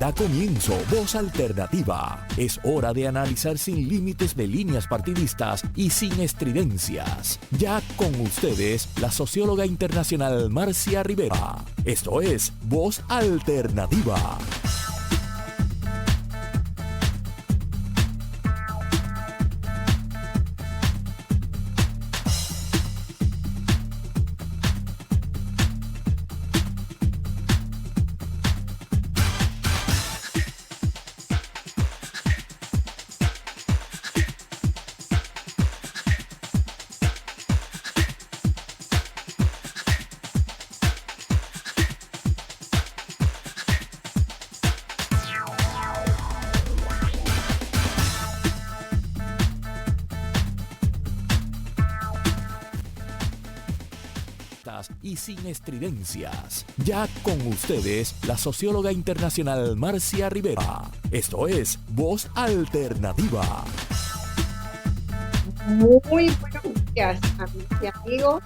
Da comienzo Voz Alternativa. Es hora de analizar sin límites de líneas partidistas y sin estridencias. Ya con ustedes, la socióloga internacional Marcia Rivera. Esto es Voz Alternativa. Y sin estridencias. Ya con ustedes, la socióloga internacional Marcia Rivera. Esto es Voz Alternativa. Muy buenos días, amigas y amigos.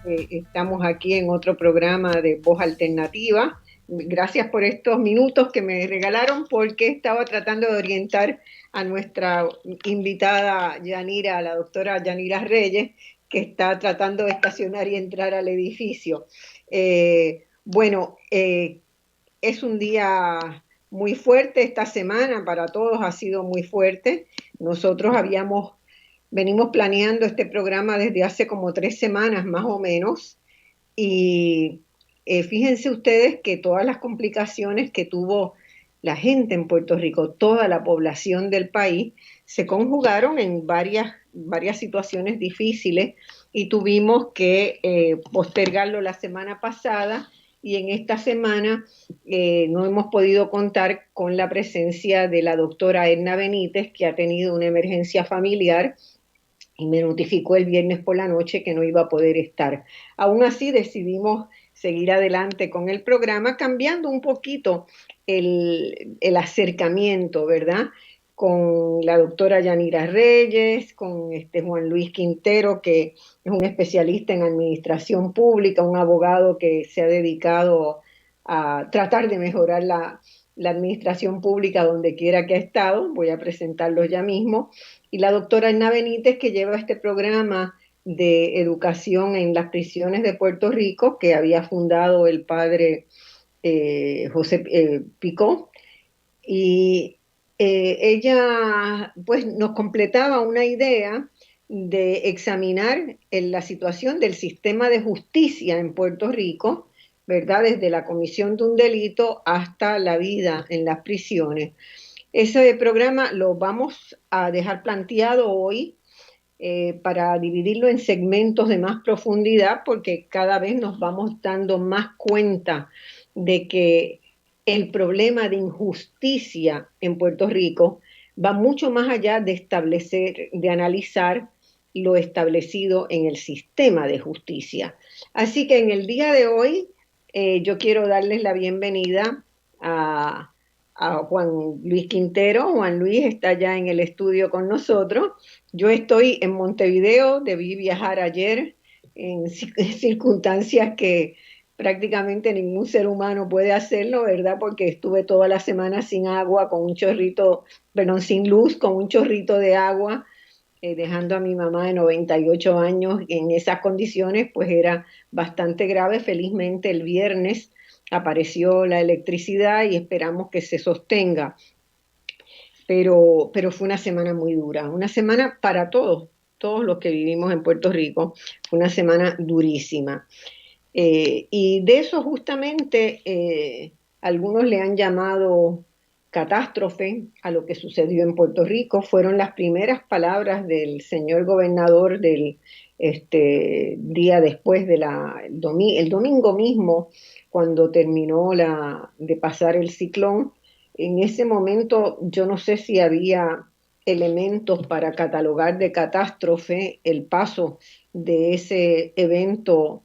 Estamos aquí en otro programa de Voz Alternativa. Gracias por estos minutos que me regalaron, porque estaba tratando de orientar a nuestra invitada Yanira, la doctora Yanira Reyes, que está tratando de estacionar y entrar al edificio. Es un día muy fuerte. Esta semana para todos ha sido muy fuerte. Nosotros venimos planeando este programa desde hace como 3 semanas más o menos, y fíjense ustedes que todas las complicaciones que tuvo la gente en Puerto Rico, toda la población del país, se conjugaron en varias situaciones difíciles, y tuvimos que postergarlo la semana pasada, y en esta semana no hemos podido contar con la presencia de la doctora Edna Benítez, que ha tenido una emergencia familiar y me notificó el viernes por la noche que no iba a poder estar. Aún así decidimos seguir adelante con el programa, cambiando un poquito el acercamiento, ¿verdad? Con la doctora Yanira Reyes, con Juan Luis Quintero, que es un especialista en administración pública, un abogado que se ha dedicado a tratar de mejorar la administración pública donde quiera que ha estado. Voy a presentarlos ya mismo. Y la doctora Edna Benítez, que lleva este programa de educación en las prisiones de Puerto Rico, que había fundado el padre José Picó. Y ella pues nos completaba una idea de examinar la situación del sistema de justicia en Puerto Rico, ¿verdad? Desde la comisión de un delito hasta la vida en las prisiones. Ese programa lo vamos a dejar planteado hoy para dividirlo en segmentos de más profundidad, porque cada vez nos vamos dando más cuenta de que el problema de injusticia en Puerto Rico va mucho más allá de analizar lo establecido en el sistema de justicia. Así que en el día de hoy yo quiero darles la bienvenida a Juan Luis Quintero. Juan Luis está ya en el estudio con nosotros. Yo estoy en Montevideo, debí viajar ayer en circunstancias que prácticamente ningún ser humano puede hacerlo, ¿verdad? Porque estuve toda la semana sin agua, sin luz, con un chorrito de agua, dejando a mi mamá de 98 años en esas condiciones. Pues era bastante grave. Felizmente el viernes apareció la electricidad y esperamos que se sostenga. Pero fue una semana muy dura, una semana para todos los que vivimos en Puerto Rico, fue una semana durísima. Y de eso justamente algunos le han llamado catástrofe a lo que sucedió en Puerto Rico. Fueron las primeras palabras del señor gobernador del día después de el domingo mismo, cuando terminó de pasar el ciclón. En ese momento yo no sé si había elementos para catalogar de catástrofe el paso de ese evento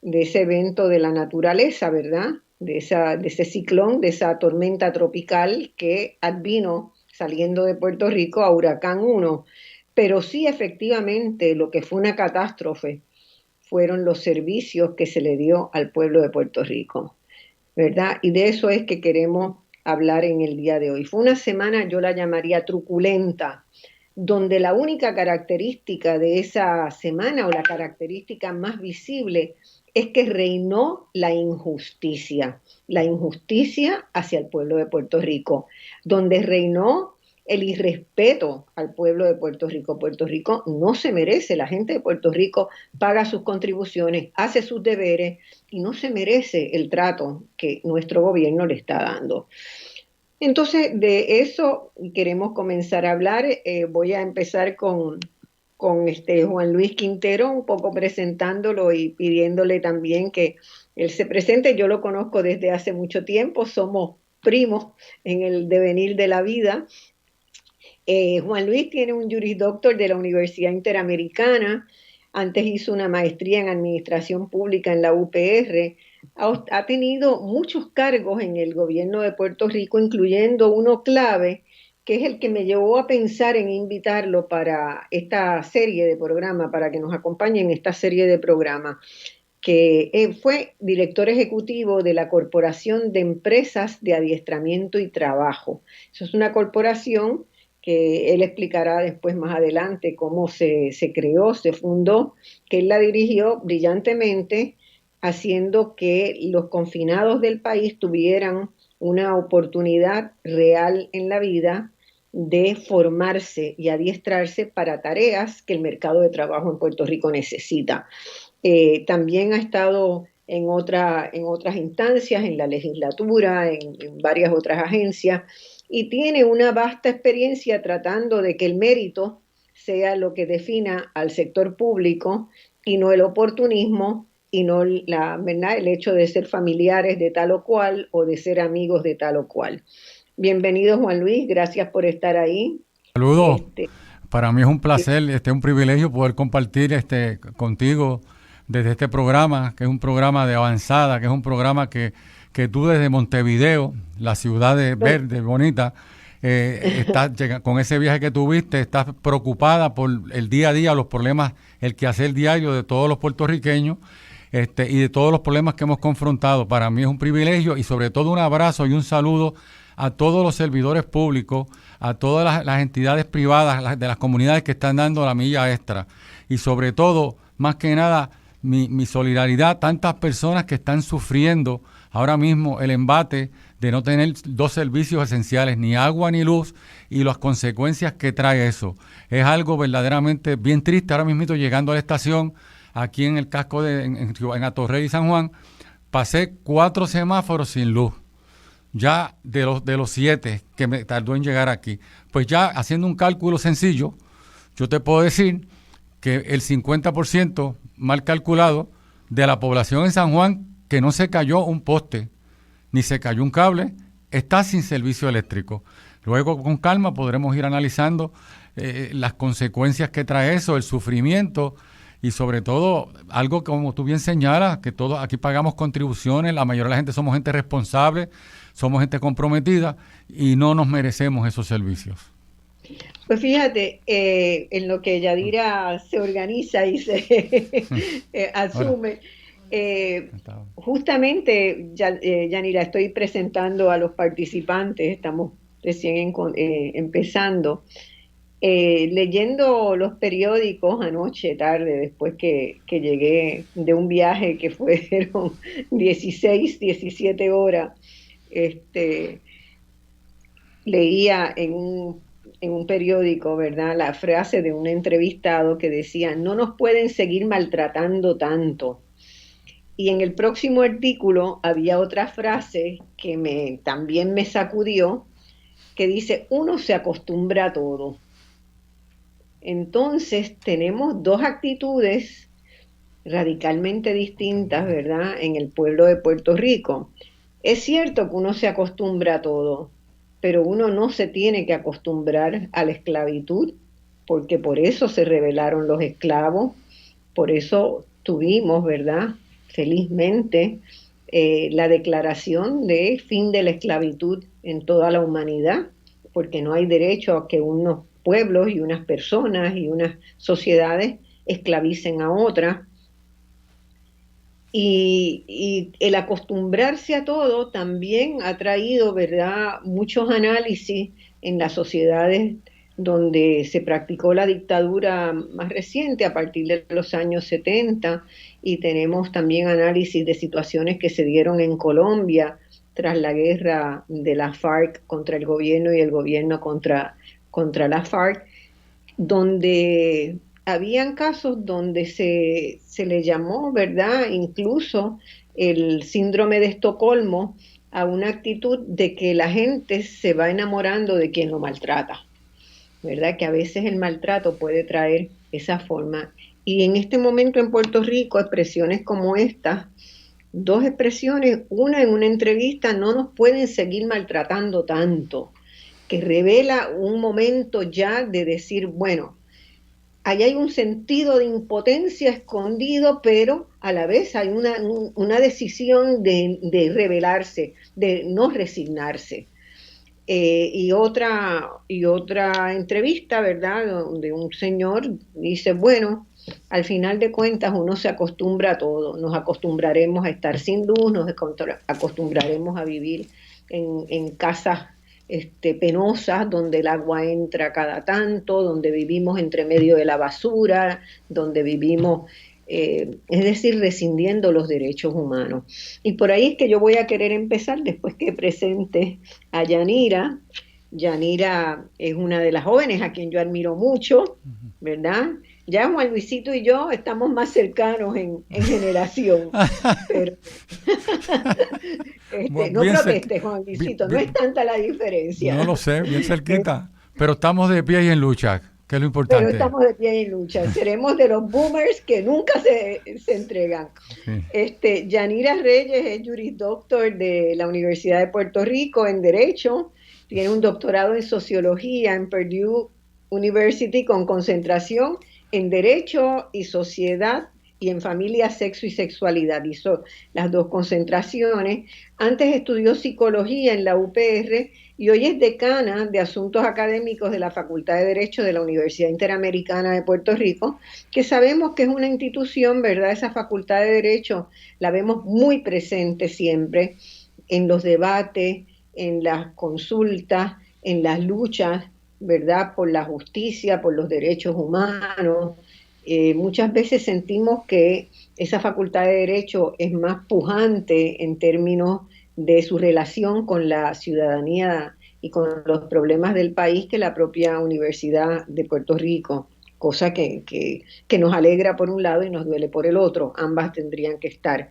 de la naturaleza, ¿verdad? De ese ciclón, de esa tormenta tropical que advino saliendo de Puerto Rico a Huracán 1. Pero sí, efectivamente, lo que fue una catástrofe fueron los servicios que se le dio al pueblo de Puerto Rico, ¿verdad? Y de eso es que queremos hablar en el día de hoy. Fue una semana, yo la llamaría truculenta, donde la única característica de esa semana o la característica más visible es que reinó la injusticia hacia el pueblo de Puerto Rico, donde reinó el irrespeto al pueblo de Puerto Rico. Puerto Rico no se merece, la gente de Puerto Rico paga sus contribuciones, hace sus deberes y no se merece el trato que nuestro gobierno le está dando. Entonces, de eso queremos comenzar a hablar. Voy a empezar con Juan Luis Quintero, un poco presentándolo y pidiéndole también que él se presente. Yo lo conozco desde hace mucho tiempo, somos primos en el devenir de la vida. Juan Luis tiene un Juris Doctor de la Universidad Interamericana, antes hizo una maestría en Administración Pública en la UPR, ha tenido muchos cargos en el gobierno de Puerto Rico, incluyendo uno clave, que es el que me llevó a pensar en invitarlo para esta serie de programas, para que nos acompañe en esta serie de programas, que fue director ejecutivo de la Corporación de Empresas de Adiestramiento y Trabajo. Eso es una corporación que él explicará después más adelante cómo se creó, se fundó, que él la dirigió brillantemente, haciendo que los confinados del país tuvieran una oportunidad real en la vida de formarse y adiestrarse para tareas que el mercado de trabajo en Puerto Rico necesita. También ha estado en otras instancias, en la legislatura, en varias otras agencias, y tiene una vasta experiencia tratando de que el mérito sea lo que defina al sector público y no el oportunismo y no ¿verdad? El hecho de ser familiares de tal o cual o de ser amigos de tal o cual. Bienvenido, Juan Luis, gracias por estar ahí. Saludos. Para mí es un placer, un privilegio poder compartir contigo desde este programa, que es un programa de avanzada, que es un programa que tú desde Montevideo, la ciudad de verde, bonita, con ese viaje que tuviste, estás preocupada por el día a día, los problemas, el quehacer diario de todos los puertorriqueños y de todos los problemas que hemos confrontado. Para mí es un privilegio y sobre todo un abrazo y un saludo a todos los servidores públicos, a todas las entidades privadas de las comunidades que están dando la milla extra y sobre todo, más que nada, mi solidaridad a tantas personas que están sufriendo ahora mismo el embate de no tener dos servicios esenciales, ni agua ni luz, y las consecuencias que trae eso. Es algo verdaderamente bien triste. Ahora mismo llegando a la estación, aquí en el casco en Atorrey y San Juan, pasé 4 semáforos sin luz. Ya de los 7 que me tardó en llegar aquí. Pues ya haciendo un cálculo sencillo, yo te puedo decir que el 50%, mal calculado, de la población en San Juan, que no se cayó un poste, ni se cayó un cable, está sin servicio eléctrico. Luego, con calma, podremos ir analizando las consecuencias que trae eso, el sufrimiento y sobre todo, algo como tú bien señalas, que todos aquí pagamos contribuciones, la mayoría de la gente somos gente responsable, somos gente comprometida y no nos merecemos esos servicios. Pues fíjate, en lo que Yadira se organiza y se asume, justamente, Yanira, estoy presentando a los participantes, estamos recién empezando, leyendo los periódicos anoche, tarde, después que llegué de un viaje que fueron 16, 17 horas, leía en un periódico, ¿verdad?, la frase de un entrevistado que decía: no nos pueden seguir maltratando tanto. Y en el próximo artículo había otra frase que también me sacudió, que dice: uno se acostumbra a todo. Entonces tenemos dos actitudes radicalmente distintas, ¿verdad?, en el pueblo de Puerto Rico. Es cierto que uno se acostumbra a todo, pero uno no se tiene que acostumbrar a la esclavitud, porque por eso se rebelaron los esclavos, por eso tuvimos, ¿verdad?, felizmente, la declaración de fin de la esclavitud en toda la humanidad, porque no hay derecho a que unos pueblos y unas personas y unas sociedades esclavicen a otras. Y el acostumbrarse a todo también ha traído, ¿verdad?, muchos análisis en las sociedades donde se practicó la dictadura más reciente a partir de los años 70, y tenemos también análisis de situaciones que se dieron en Colombia tras la guerra de la FARC contra el gobierno y el gobierno contra la FARC, donde habían casos donde se le llamó, ¿verdad?, incluso el síndrome de Estocolmo, a una actitud de que la gente se va enamorando de quien lo maltrata, ¿verdad? Que a veces el maltrato puede traer esa forma. Y en este momento en Puerto Rico, expresiones como estas, dos expresiones, una en una entrevista, no nos pueden seguir maltratando tanto, que revela un momento ya de decir, bueno, ahí hay un sentido de impotencia escondido, pero a la vez hay una decisión de rebelarse, de no resignarse. Y otra entrevista, ¿verdad?, donde un señor dice, bueno, al final de cuentas uno se acostumbra a todo, nos acostumbraremos a estar sin luz, nos acostumbraremos a vivir en casas penosas, donde el agua entra cada tanto, donde vivimos entre medio de la basura, donde vivimos, es decir, rescindiendo los derechos humanos. Y por ahí es que yo voy a querer empezar después que presente a Yanira. Yanira es una de las jóvenes a quien yo admiro mucho, ¿verdad? Ya Juan Luisito y yo estamos más cercanos en generación, pero no protestes, Juan Luisito, no es tanta la diferencia. No lo sé, bien cerquita, pero estamos de pie y en lucha, que es lo importante. Pero estamos de pie y en lucha, seremos de los boomers que nunca se entregan. Sí. Yanira Reyes es Juris Doctor de la Universidad de Puerto Rico en Derecho, tiene un doctorado en Sociología en Purdue University con concentración en Derecho y Sociedad y en Familia, Sexo y Sexualidad. Hizo las dos concentraciones. Antes estudió Psicología en la UPR y hoy es decana de Asuntos Académicos de la Facultad de Derecho de la Universidad Interamericana de Puerto Rico, que sabemos que es una institución, ¿verdad? Esa Facultad de Derecho la vemos muy presente siempre en los debates, en las consultas, en las luchas, ¿verdad?, por la justicia, por los derechos humanos. Muchas veces sentimos que esa facultad de Derecho es más pujante en términos de su relación con la ciudadanía y con los problemas del país que la propia Universidad de Puerto Rico, cosa que nos alegra por un lado y nos duele por el otro. Ambas tendrían que estar.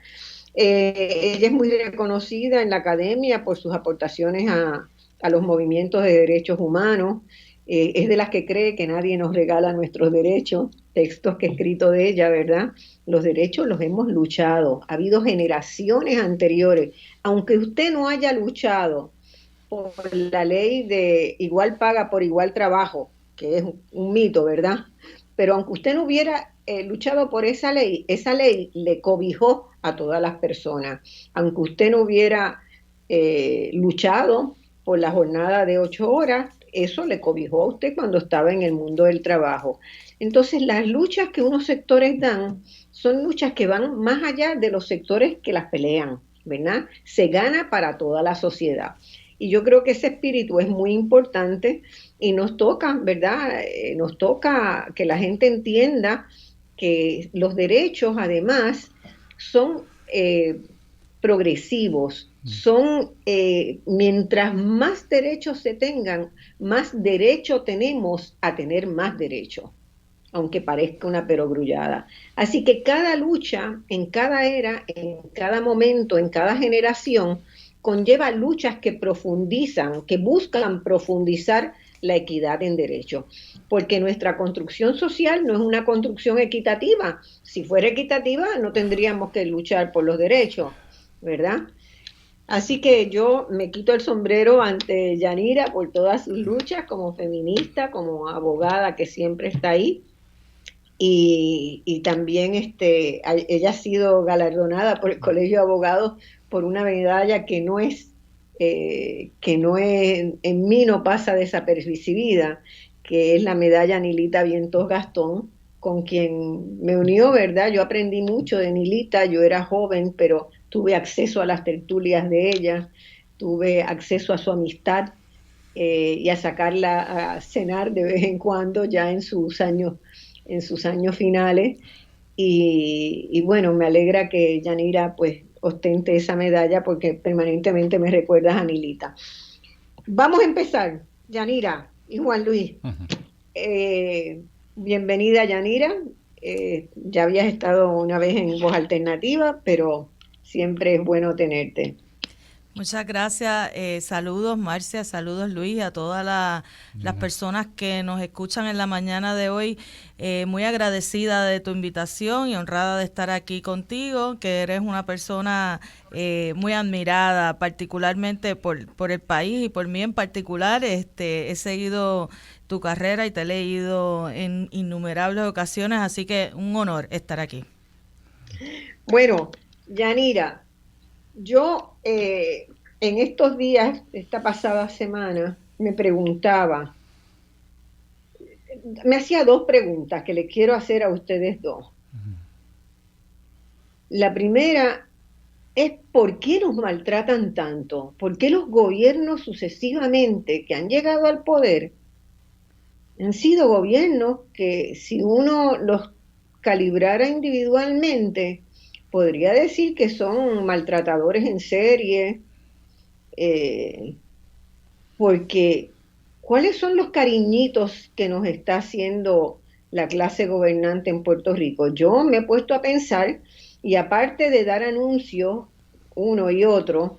Ella es muy reconocida en la academia por sus aportaciones a los movimientos de derechos humanos. Es de las que cree que nadie nos regala nuestros derechos, textos que he escrito de ella, ¿verdad? Los derechos los hemos luchado, ha habido generaciones anteriores, aunque usted no haya luchado por la ley de igual paga por igual trabajo, que es un mito, ¿verdad? Pero aunque usted no hubiera luchado por esa ley le cobijó a todas las personas. Aunque usted no hubiera luchado por la jornada de 8 horas, eso le cobijó a usted cuando estaba en el mundo del trabajo. Entonces, las luchas que unos sectores dan son luchas que van más allá de los sectores que las pelean, ¿verdad? Se gana para toda la sociedad. Y yo creo que ese espíritu es muy importante y nos toca, ¿verdad? Nos toca que la gente entienda que los derechos, además, son progresivos. Son, mientras más derechos se tengan, más derecho tenemos a tener más derechos, aunque parezca una perogrullada. Así que cada lucha, en cada era, en cada momento, en cada generación, conlleva luchas que profundizan, que buscan profundizar la equidad en derechos, porque nuestra construcción social no es una construcción equitativa. Si fuera equitativa, no tendríamos que luchar por los derechos, ¿verdad? Así que yo me quito el sombrero ante Yanira por todas sus luchas como feminista, como abogada que siempre está ahí. Y también ella ha sido galardonada por el Colegio de Abogados por una medalla que no es, en mí no pasa desapercibida, que es la medalla Nilita Vientos Gastón, con quien me unió, ¿verdad? Yo aprendí mucho de Nilita, yo era joven, pero tuve acceso a las tertulias de ella, tuve acceso a su amistad y a sacarla a cenar de vez en cuando ya en sus años finales. Y bueno, me alegra que Yanira pues ostente esa medalla porque permanentemente me recuerdas a Nilita. Vamos a empezar, Yanira y Juan Luis. Bienvenida, Yanira. Ya habías estado una vez en Voz Alternativa, pero siempre es bueno tenerte. Muchas gracias. Saludos, Marcia, saludos, Luis, a todas las personas que nos escuchan en la mañana de hoy. Muy agradecida de tu invitación y honrada de estar aquí contigo, que eres una persona muy admirada, particularmente por el país y por mí en particular. He seguido tu carrera y te he leído en innumerables ocasiones, así que un honor estar aquí. Bueno, Yanira, yo en estos días, esta pasada semana, me preguntaba, me hacía dos preguntas que le quiero hacer a ustedes dos. La primera es ¿por qué nos maltratan tanto? ¿Por qué los gobiernos sucesivamente que han llegado al poder han sido gobiernos que si uno los calibrara individualmente, podría decir que son maltratadores en serie, porque ¿cuáles son los cariñitos que nos está haciendo la clase gobernante en Puerto Rico? Yo me he puesto a pensar, y aparte de dar anuncios, uno y otro,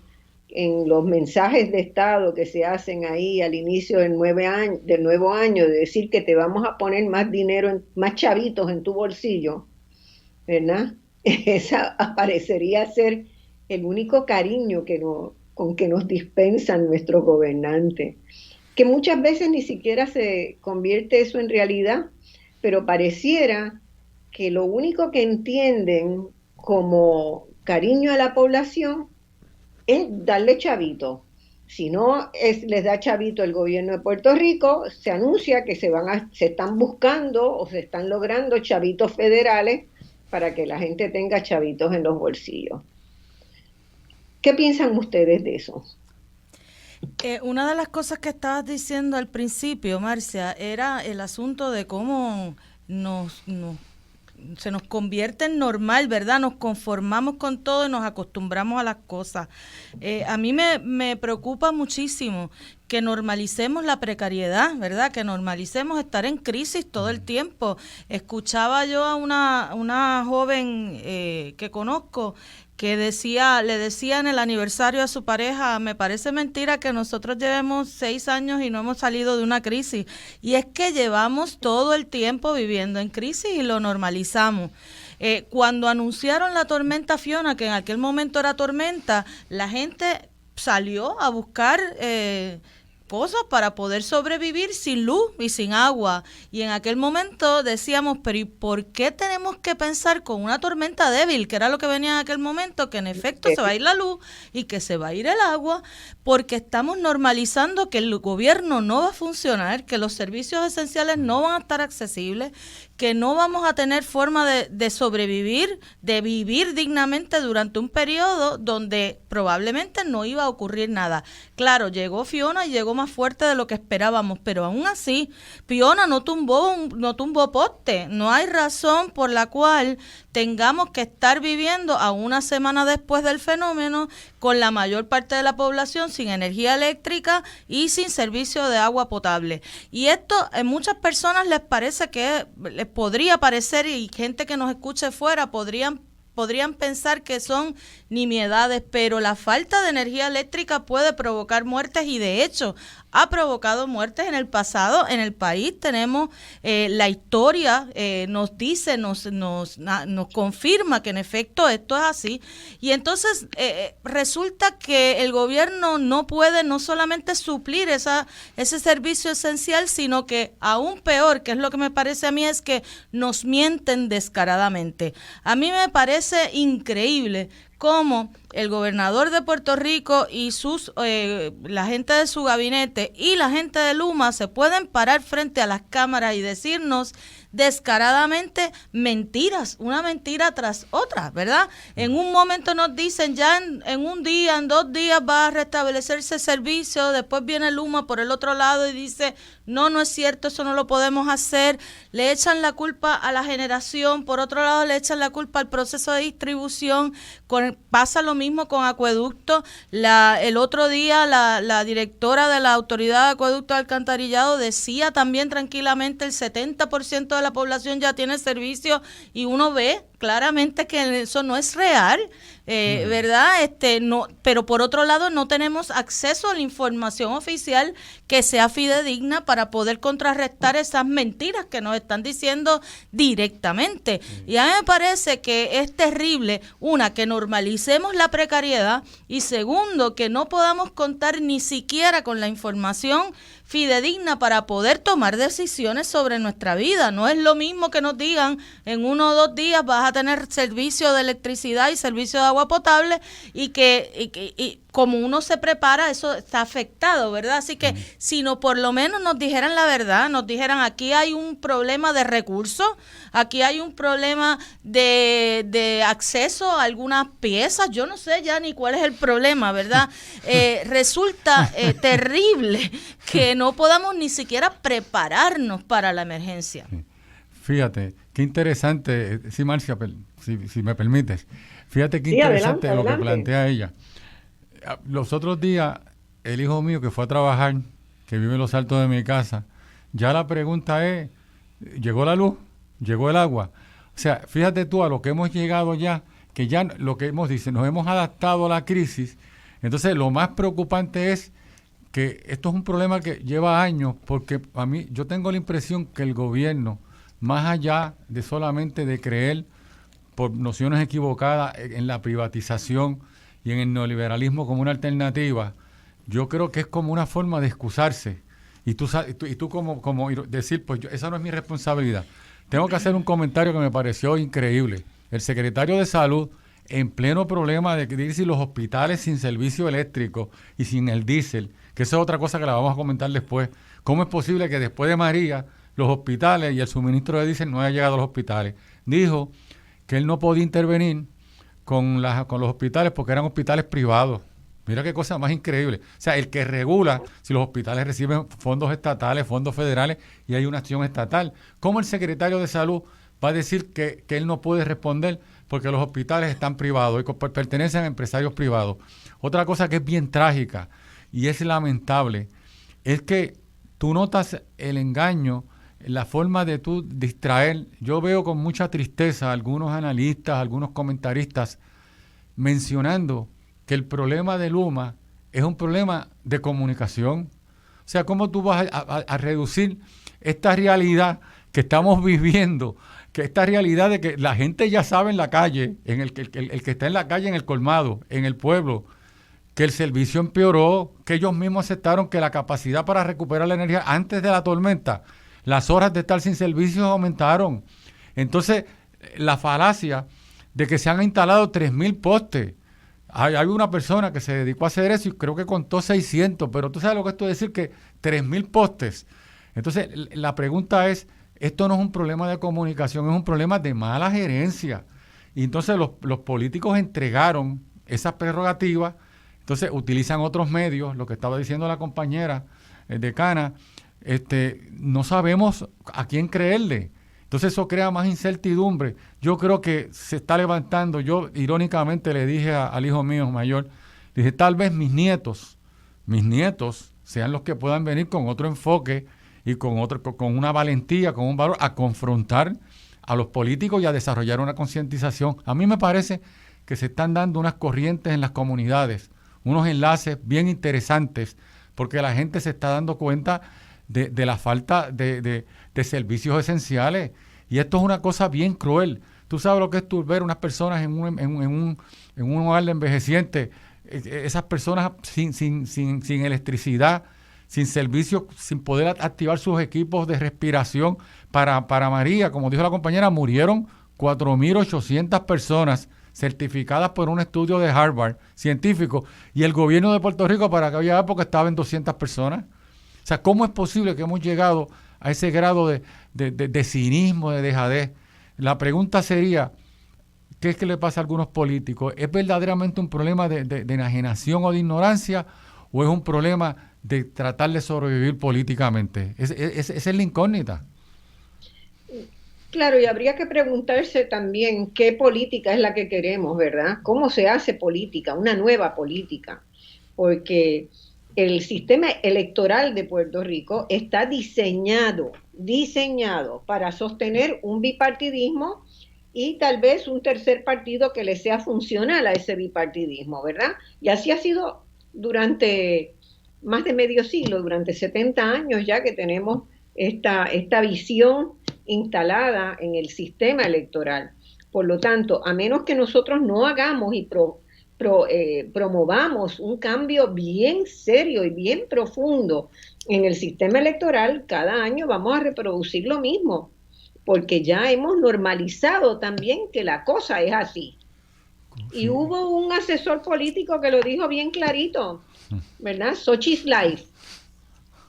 en los mensajes de Estado que se hacen ahí al inicio del nuevo año, de decir que te vamos a poner más dinero, más chavitos en tu bolsillo, ¿verdad? Esa parecería ser el único cariño con que nos dispensan nuestros gobernantes, que muchas veces ni siquiera se convierte eso en realidad, pero pareciera que lo único que entienden como cariño a la población es darle chavito. Si no les da chavito el gobierno de Puerto Rico, se anuncia que se están buscando o se están logrando chavitos federales para que la gente tenga chavitos en los bolsillos. ¿Qué piensan ustedes de eso? Una de las cosas que estabas diciendo al principio, Marcia, era el asunto de cómo se nos convierte en normal, ¿verdad? Nos conformamos con todo y nos acostumbramos a las cosas. A mí me preocupa muchísimo que normalicemos la precariedad, ¿verdad? Que normalicemos estar en crisis todo el tiempo. Escuchaba yo a una joven que conozco que le decía en el aniversario a su pareja, me parece mentira que nosotros llevemos 6 años y no hemos salido de una crisis. Y es que llevamos todo el tiempo viviendo en crisis y lo normalizamos. Cuando anunciaron la tormenta Fiona, que en aquel momento era tormenta, la gente salió a buscar cosas para poder sobrevivir sin luz y sin agua. Y en aquel momento decíamos, pero ¿y por qué tenemos que pensar con una tormenta débil, que era lo que venía en aquel momento, que en efecto se va a ir la luz y que se va a ir el agua? Porque estamos normalizando que el gobierno no va a funcionar, que los servicios esenciales no van a estar accesibles, que no vamos a tener forma de sobrevivir, de vivir dignamente durante un periodo donde probablemente no iba a ocurrir nada. Claro, llegó Fiona y llegó más fuerte de lo que esperábamos, pero aún así, Fiona no tumbó poste. No hay razón por la cual tengamos que estar viviendo a una semana después del fenómeno con la mayor parte de la población sin energía eléctrica y sin servicio de agua potable. Y esto a muchas personas les parece que les podría parecer, y gente que nos escuche fuera podrían pensar que son nimiedades, pero la falta de energía eléctrica puede provocar muertes y de hecho ha provocado muertes en el pasado en el país. Tenemos la historia, nos dice, nos confirma que en efecto esto es así. Y entonces resulta que el gobierno no puede no solamente suplir ese servicio esencial, sino que aún peor, que es lo que me parece a mí, es que nos mienten descaradamente. A mí me parece increíble cómo el gobernador de Puerto Rico y la gente de su gabinete y la gente de Luma se pueden parar frente a las cámaras y decirnos descaradamente mentiras, una mentira tras otra, ¿verdad? En un momento nos dicen ya en un día, en 2 días va a restablecerse el servicio, después viene Luma por el otro lado y dice, no es cierto, eso no lo podemos hacer, le echan la culpa a la generación, por otro lado le echan la culpa al proceso de distribución, pasa lo mismo con acueducto, el otro día la directora de la Autoridad de Acueducto de Alcantarillado decía también tranquilamente el 70% de la población ya tiene servicio y uno ve claramente que eso no es real, ¿verdad? No, pero por otro lado no tenemos acceso a la información oficial que sea fidedigna para poder contrarrestar esas mentiras que nos están diciendo directamente. Y a mí me parece que es terrible, una, que normalicemos la precariedad y segundo, que no podamos contar ni siquiera con la información fidedigna para poder tomar decisiones sobre nuestra vida. No es lo mismo que nos digan en 1 o 2 días vas a tener servicio de electricidad y servicio de agua potable y como uno se prepara, eso está afectado, ¿verdad? Así que si no, por lo menos nos dijeran la verdad, nos dijeran aquí hay un problema de recursos, aquí hay un problema de acceso a algunas piezas, yo no sé ya ni cuál es el problema, ¿verdad? Resulta terrible que no podamos ni siquiera prepararnos para la emergencia. Fíjate, qué interesante, sí, Marcia, si me permites, fíjate qué interesante adelante. Lo que plantea ella. Los otros días, el hijo mío que fue a trabajar, que vive en los altos de mi casa, ya la pregunta es, ¿llegó la luz? ¿Llegó el agua? O sea, fíjate tú a lo que hemos llegado ya, que ya lo que hemos dicho, nos hemos adaptado a la crisis. Entonces, lo más preocupante es que esto es un problema que lleva años, porque a mí, yo tengo la impresión que el gobierno, más allá de solamente de creer por nociones equivocadas en la privatización y en el neoliberalismo como una alternativa, yo creo que es como una forma de excusarse. Y tú como decir, pues esa no es mi responsabilidad. Tengo que hacer un comentario que me pareció increíble. El secretario de Salud, en pleno problema de decir los hospitales sin servicio eléctrico y sin el diésel, que esa es otra cosa que la vamos a comentar después. ¿Cómo es posible que después de María los hospitales y el suministro de diésel no haya llegado a los hospitales? Dijo que él no podía intervenir con los hospitales porque eran hospitales privados. Mira qué cosa más increíble. O sea, el que regula si los hospitales reciben fondos estatales, fondos federales y hay una acción estatal. ¿Cómo el secretario de Salud va a decir que él no puede responder porque los hospitales están privados y pertenecen a empresarios privados? Otra cosa que es bien trágica y es lamentable es que tú notas el engaño, la forma de tú distraer. Yo veo con mucha tristeza a algunos analistas, algunos comentaristas mencionando que el problema de Luma es un problema de comunicación. O sea, ¿cómo tú vas a reducir esta realidad que estamos viviendo? Que esta realidad de que la gente ya sabe en la calle, el que está en la calle, en el colmado, en el pueblo, que el servicio empeoró, que ellos mismos aceptaron que la capacidad para recuperar la energía antes de la tormenta, las horas de estar sin servicios aumentaron. Entonces, la falacia de que se han instalado 3,000 postes. Hay una persona que se dedicó a hacer eso y creo que contó 600, pero tú sabes lo que esto es decir, que 3,000 postes. Entonces, la pregunta es, esto no es un problema de comunicación, es un problema de mala gerencia. Y entonces los políticos entregaron esas prerrogativas, entonces utilizan otros medios, lo que estaba diciendo la compañera decana, no sabemos a quién creerle. Entonces eso crea más incertidumbre. Yo creo que se está levantando. Yo irónicamente le dije al hijo mío mayor, dije, tal vez mis nietos sean los que puedan venir con otro enfoque y con una valentía, con un valor, a confrontar a los políticos y a desarrollar una concientización. A mí me parece que se están dando unas corrientes en las comunidades, unos enlaces bien interesantes, porque la gente se está dando cuenta de la falta de servicios esenciales. Y esto es una cosa bien cruel. Tú sabes lo que es tú ver unas personas en un hogar de envejecientes, esas personas sin electricidad, sin servicios, sin poder activar sus equipos de respiración. Para María, como dijo la compañera, murieron 4,800 personas certificadas por un estudio de Harvard, científico, y el gobierno de Puerto Rico para aquella época estaba en 200 personas. O sea, ¿cómo es posible que hemos llegado a ese grado de cinismo, de dejadez? La pregunta sería, ¿qué es que le pasa a algunos políticos? ¿Es verdaderamente un problema de enajenación o de ignorancia, o es un problema de tratar de sobrevivir políticamente? Esa es la incógnita. Claro, y habría que preguntarse también qué política es la que queremos, ¿verdad? ¿Cómo se hace política, una nueva política? Porque el sistema electoral de Puerto Rico está diseñado para sostener un bipartidismo y tal vez un tercer partido que le sea funcional a ese bipartidismo, ¿verdad? Y así ha sido durante más de medio siglo, durante 70 años ya que tenemos esta visión instalada en el sistema electoral. Por lo tanto, a menos que nosotros no hagamos y promovamos un cambio bien serio y bien profundo en el sistema electoral, cada año vamos a reproducir lo mismo, porque ya hemos normalizado también que la cosa es así. Y hubo un asesor político que lo dijo bien clarito, ¿verdad? Xochitl's Life.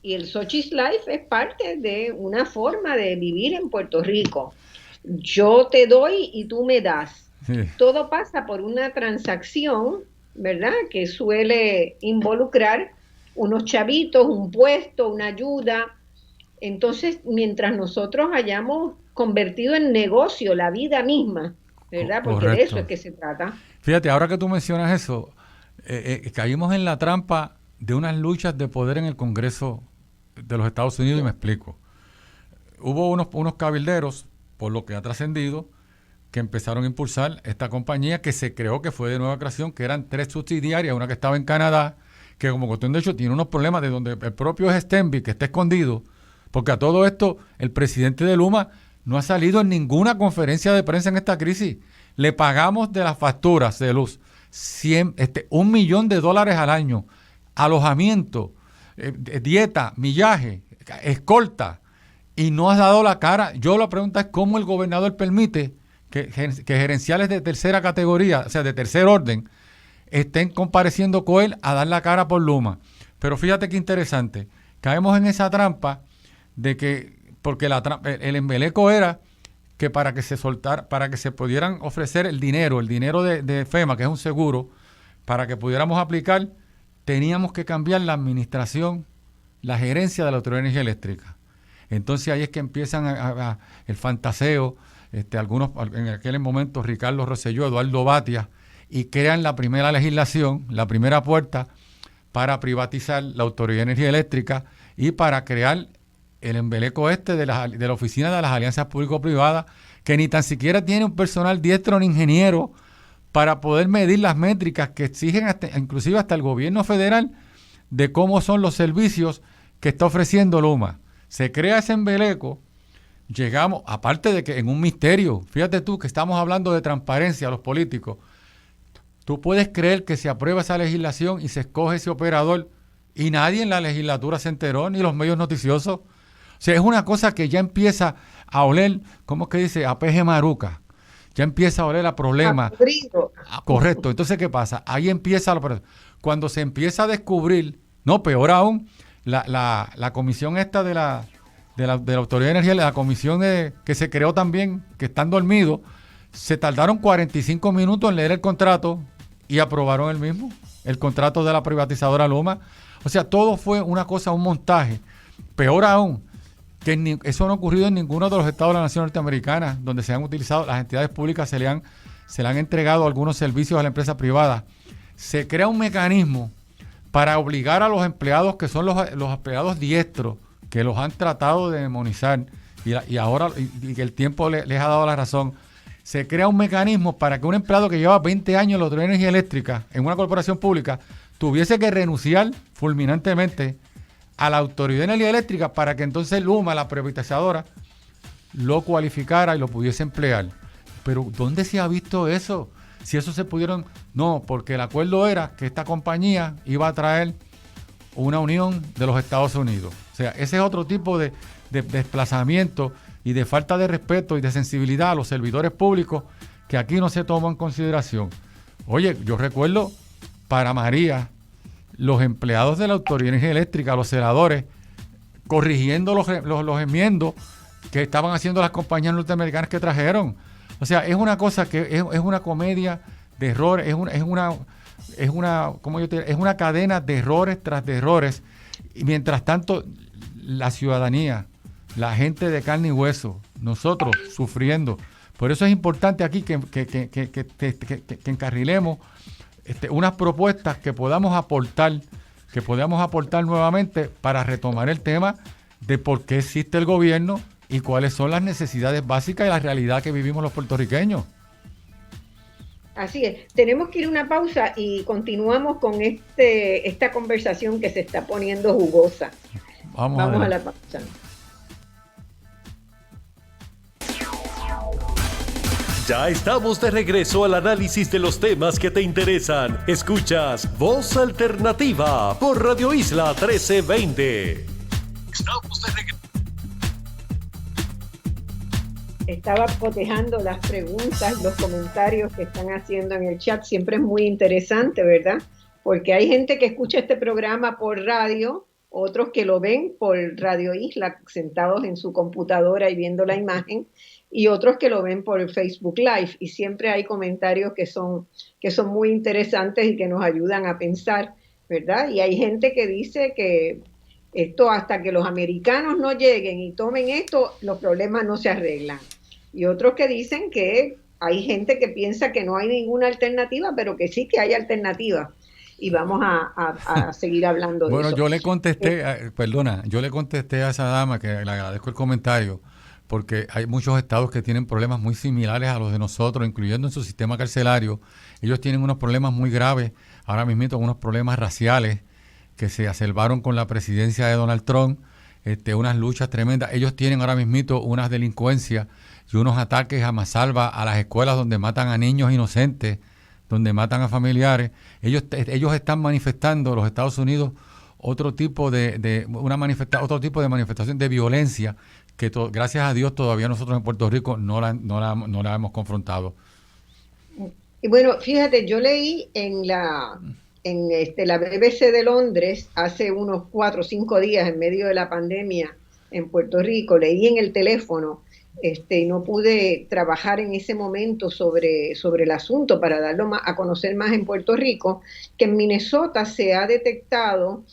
Y el Xochitl's Life es parte de una forma de vivir en Puerto Rico. Yo te doy y tú me das. Sí. Todo pasa por una transacción, ¿verdad? Que suele involucrar unos chavitos, un puesto, una ayuda. Entonces, mientras nosotros hayamos convertido en negocio la vida misma, ¿verdad? Porque correcto. De eso es que se trata. Fíjate, ahora que tú mencionas eso, caímos en la trampa de unas luchas de poder en el Congreso de los Estados Unidos, y me explico. Hubo unos cabilderos, por lo que ha trascendido, que empezaron a impulsar esta compañía que se creó, que fue de nueva creación, que eran 3 subsidiarias, una que estaba en Canadá, que como cuestión de hecho tiene unos problemas de donde el propio Stenby, que está escondido, porque a todo esto el presidente de Luma no ha salido en ninguna conferencia de prensa en esta crisis. Le pagamos de las facturas de luz $1 millón al año, alojamiento, dieta, millaje, escolta, y no has dado la cara. Yo la pregunta es cómo el gobernador permite que gerenciales de tercera categoría, o sea, de tercer orden, estén compareciendo con él a dar la cara por Luma. Pero fíjate qué interesante, caemos en esa trampa de que, porque el embeleco era que para que se pudieran ofrecer el dinero de FEMA, que es un seguro, para que pudiéramos aplicar, teníamos que cambiar la administración, la gerencia de la Autoridad de Energía Eléctrica. Entonces ahí es que empiezan el fantaseo, algunos en aquel momento Ricardo Rosselló, Eduardo Batia, y crean la primera legislación, la primera puerta para privatizar la Autoridad de Energía Eléctrica y para crear el embeleco de la Oficina de las Alianzas Público-Privadas, que ni tan siquiera tiene un personal diestro ni ingeniero para poder medir las métricas que exigen inclusive hasta el gobierno federal de cómo son los servicios que está ofreciendo Luma. Se crea ese embeleco, llegamos, aparte de que en un misterio, fíjate tú que estamos hablando de transparencia a los políticos, tú puedes creer que se aprueba esa legislación y se escoge ese operador y nadie en la legislatura se enteró, ni los medios noticiosos. O sea, es una cosa que ya empieza a oler, ¿cómo es que dice? A peje maruca. Ya empieza a oler a problemas. Correcto. Entonces, ¿qué pasa? Ahí empieza cuando se empieza a descubrir, no, peor aún, la comisión esta de la Autoridad de Energía, la comisión que se creó también, que están dormidos, se tardaron 45 minutos en leer el contrato y aprobaron el contrato de la privatizadora Luma. O sea, todo fue una cosa, un montaje. Peor aún, que eso no ha ocurrido en ninguno de los estados de la nación norteamericana, donde se han utilizado, las entidades públicas se le han entregado algunos servicios a la empresa privada. Se crea un mecanismo para obligar a los empleados, que son los empleados diestros, que los han tratado de demonizar, y ahora y que el tiempo les ha dado la razón. Se crea un mecanismo para que un empleado que lleva 20 años en la Autoridad de Energía Eléctrica, en una corporación pública, tuviese que renunciar fulminantemente a la Autoridad de Energía Eléctrica para que entonces Luma, la privatizadora, lo cualificara y lo pudiese emplear. Pero ¿dónde se ha visto eso? Si eso se pudieron... No, porque el acuerdo era que esta compañía iba a traer una unión de los Estados Unidos. O sea, ese es otro tipo de desplazamiento y de falta de respeto y de sensibilidad a los servidores públicos que aquí no se toma en consideración. Oye, yo recuerdo para María, los empleados de la Autoridad de Energía Eléctrica, los celadores, corrigiendo los enmiendos que estaban haciendo las compañías norteamericanas que trajeron. O sea, es una cosa que es una comedia de errores, es una cadena de errores tras de errores. Y mientras tanto, la ciudadanía, la gente de carne y hueso, nosotros sufriendo. Por eso es importante aquí que encarrilemos unas propuestas que podamos aportar nuevamente para retomar el tema de por qué existe el gobierno y cuáles son las necesidades básicas y la realidad que vivimos los puertorriqueños. Así es. Tenemos que ir a una pausa y continuamos con esta conversación que se está poniendo jugosa. Vamos a la pausa. Ya estamos de regreso al análisis de los temas que te interesan. Escuchas Voz Alternativa por Radio Isla 1320. Estamos de regreso. Estaba cotejando las preguntas, los comentarios que están haciendo en el chat. Siempre es muy interesante, ¿verdad? Porque hay gente que escucha este programa por radio, otros que lo ven por Radio Isla, sentados en su computadora y viendo la imagen, y otros que lo ven por Facebook Live. Y siempre hay comentarios que son muy interesantes y que nos ayudan a pensar, ¿verdad? Y hay gente que dice que esto, hasta que los americanos no lleguen y tomen esto, los problemas no se arreglan. Y otros que dicen que hay gente que piensa que no hay ninguna alternativa, pero que sí que hay alternativas. Y vamos a seguir hablando de eso. Bueno, yo le contesté a esa dama, que le agradezco el comentario, porque hay muchos estados que tienen problemas muy similares a los de nosotros, incluyendo en su sistema carcelario. Ellos tienen unos problemas muy graves, ahora mismo unos problemas raciales, que se acelvaron con la presidencia de Donald Trump, unas luchas tremendas. Ellos tienen ahora mismo unas delincuencias y unos ataques a mansalva a las escuelas donde matan a niños inocentes, donde matan a familiares. Ellos están manifestando, los Estados Unidos, otro tipo de manifestación de violencia que gracias a Dios todavía nosotros en Puerto Rico no la hemos confrontado. Y bueno, fíjate, yo leí en la BBC de Londres hace unos 4 o 5 días, en medio de la pandemia en Puerto Rico, leí en el teléfono, y no pude trabajar en ese momento sobre el asunto para darlo a conocer más en Puerto Rico, que en Minnesota se ha detectado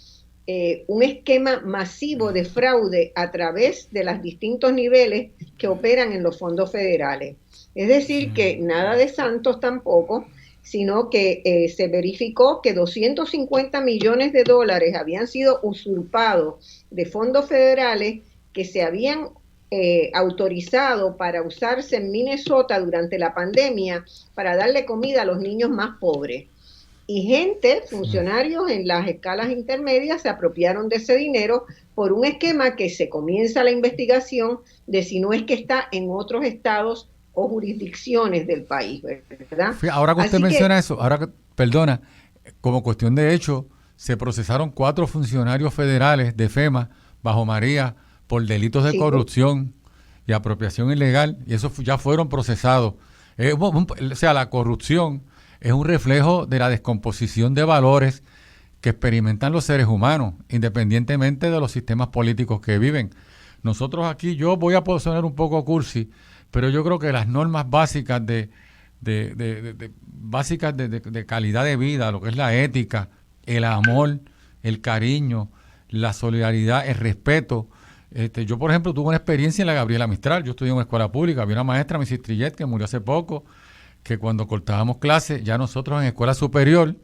un esquema masivo de fraude a través de los distintos niveles que operan en los fondos federales. Es decir, que nada de santos tampoco, sino que se verificó que $250 millones habían sido usurpados de fondos federales que se habían autorizado para usarse en Minnesota durante la pandemia para darle comida a los niños más pobres. Y funcionarios en las escalas intermedias se apropiaron de ese dinero por un esquema que se comienza la investigación de si no es que está en otros estados o jurisdicciones del país, ¿verdad? Ahora que usted menciona eso, perdona, como cuestión de hecho, se procesaron 4 funcionarios federales de FEMA bajo María por delitos de corrupción y apropiación ilegal, y esos ya fueron procesados. O sea, la corrupción es un reflejo de la descomposición de valores que experimentan los seres humanos, independientemente de los sistemas políticos que viven. Nosotros aquí, yo voy a poder sonar un poco cursi, pero yo creo que las normas básicas de calidad de vida, lo que es la ética, el amor, el cariño, la solidaridad, el respeto. Yo, por ejemplo, tuve una experiencia en la Gabriela Mistral. Yo estudié en una escuela pública, había una maestra, Mrs. Trillet, que murió hace poco, que cuando cortábamos clases, ya nosotros en escuela superior,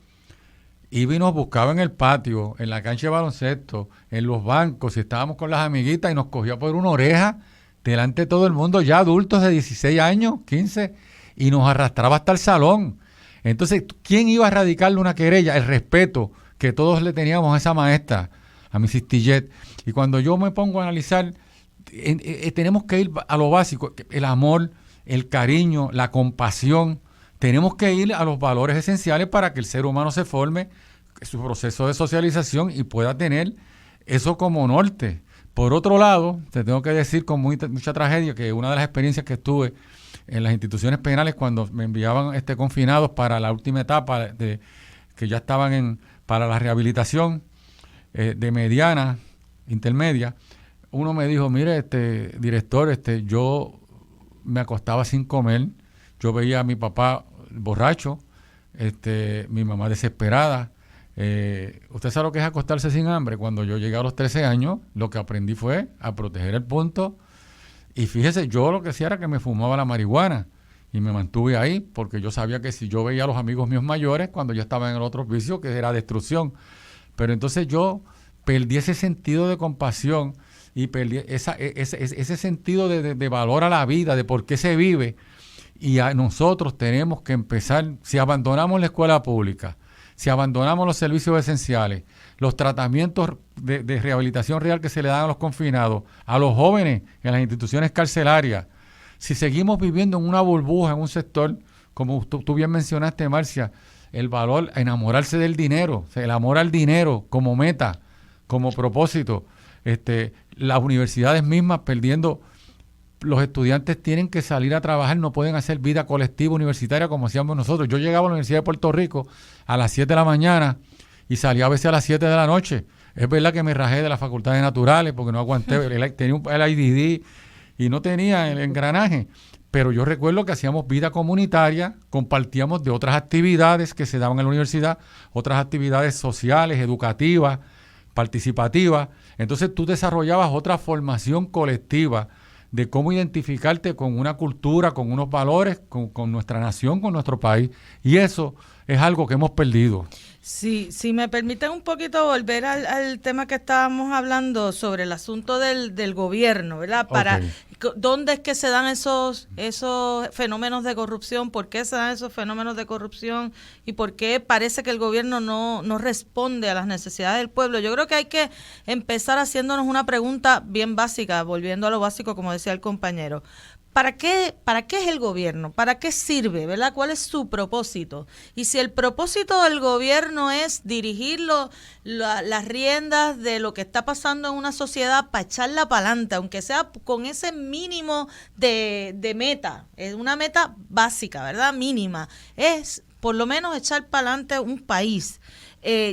iba y nos buscaba en el patio, en la cancha de baloncesto, en los bancos, y estábamos con las amiguitas y nos cogía por una oreja delante de todo el mundo, ya adultos de 16 años, 15, y nos arrastraba hasta el salón. Entonces, ¿quién iba a radicarle una querella? El respeto que todos le teníamos a esa maestra, a Mrs. Tillet. Y cuando yo me pongo a analizar, tenemos que ir a lo básico, el amor, el cariño, la compasión. Tenemos que ir a los valores esenciales para que el ser humano se forme su proceso de socialización y pueda tener eso como norte. Por otro lado, te tengo que decir con mucha tragedia que una de las experiencias que estuve en las instituciones penales cuando me enviaban confinados para la última etapa que ya estaban para la rehabilitación de mediana, intermedia. Uno me dijo, mire, director, yo me acostaba sin comer, yo veía a mi papá borracho, mi mamá desesperada. ¿Usted sabe lo que es acostarse sin hambre? Cuando yo llegué a los 13 años, lo que aprendí fue a proteger el punto. Y fíjese, yo lo que hacía era que me fumaba la marihuana y me mantuve ahí porque yo sabía que si yo veía a los amigos míos mayores, cuando yo estaba en el otro vicio, que era destrucción. Pero entonces yo perdí ese sentido de compasión y perdí ese sentido de valor a la vida, de por qué se vive. Y nosotros tenemos que empezar, si abandonamos la escuela pública, si abandonamos los servicios esenciales, los tratamientos de rehabilitación real que se le dan a los confinados, a los jóvenes en las instituciones carcelarias, si seguimos viviendo en una burbuja, en un sector, como tú bien mencionaste, Marcia, el valor, enamorarse del dinero, el amor al dinero como meta, como propósito, las universidades mismas perdiendo, los estudiantes tienen que salir a trabajar, no pueden hacer vida colectiva universitaria como hacíamos nosotros. Yo llegaba a la Universidad de Puerto Rico a las 7 de la mañana y salía a veces a las 7 de la noche. Es verdad que me rajé de las facultades naturales porque no aguanté, tenía el IDD y no tenía el engranaje. Pero yo recuerdo que hacíamos vida comunitaria, compartíamos de otras actividades que se daban en la universidad, otras actividades sociales, educativas, participativas. Entonces tú desarrollabas otra formación colectiva de cómo identificarte con una cultura, con unos valores, con nuestra nación, con nuestro país. Y eso es algo que hemos perdido. Sí, si me permiten un poquito volver al tema que estábamos hablando sobre el asunto del gobierno, ¿verdad? Para ¿dónde es que se dan esos fenómenos de corrupción? ¿Por qué se dan esos fenómenos de corrupción? ¿Y por qué parece que el gobierno no responde a las necesidades del pueblo? Yo creo que hay que empezar haciéndonos una pregunta bien básica, volviendo a lo básico, como decía el compañero. ¿Para qué es el gobierno? ¿Para qué sirve? ¿Verdad? ¿Cuál es su propósito? Y si el propósito del gobierno es dirigir las riendas de lo que está pasando en una sociedad para echarla para adelante, aunque sea con ese mínimo de meta, es una meta básica, ¿verdad? Mínima, es por lo menos echar para adelante un país.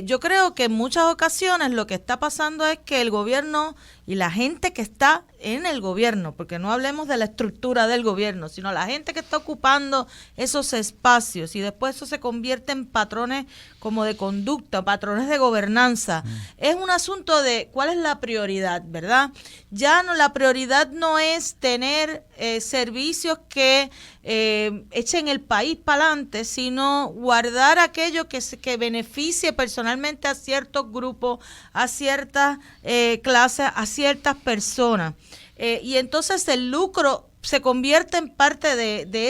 Yo creo que en muchas ocasiones lo que está pasando es que el gobierno y la gente que está en el gobierno, porque no hablemos de la estructura del gobierno, sino la gente que está ocupando esos espacios y después eso se convierte en patrones como de conducta, patrones de gobernanza. Es un asunto de cuál es la prioridad, ¿verdad? Ya no, la prioridad no es tener servicios que echen el país para adelante, sino guardar aquello que beneficie personalmente a ciertos grupos, a ciertas clases, a ciertas personas. Y entonces el lucro se convierte en parte de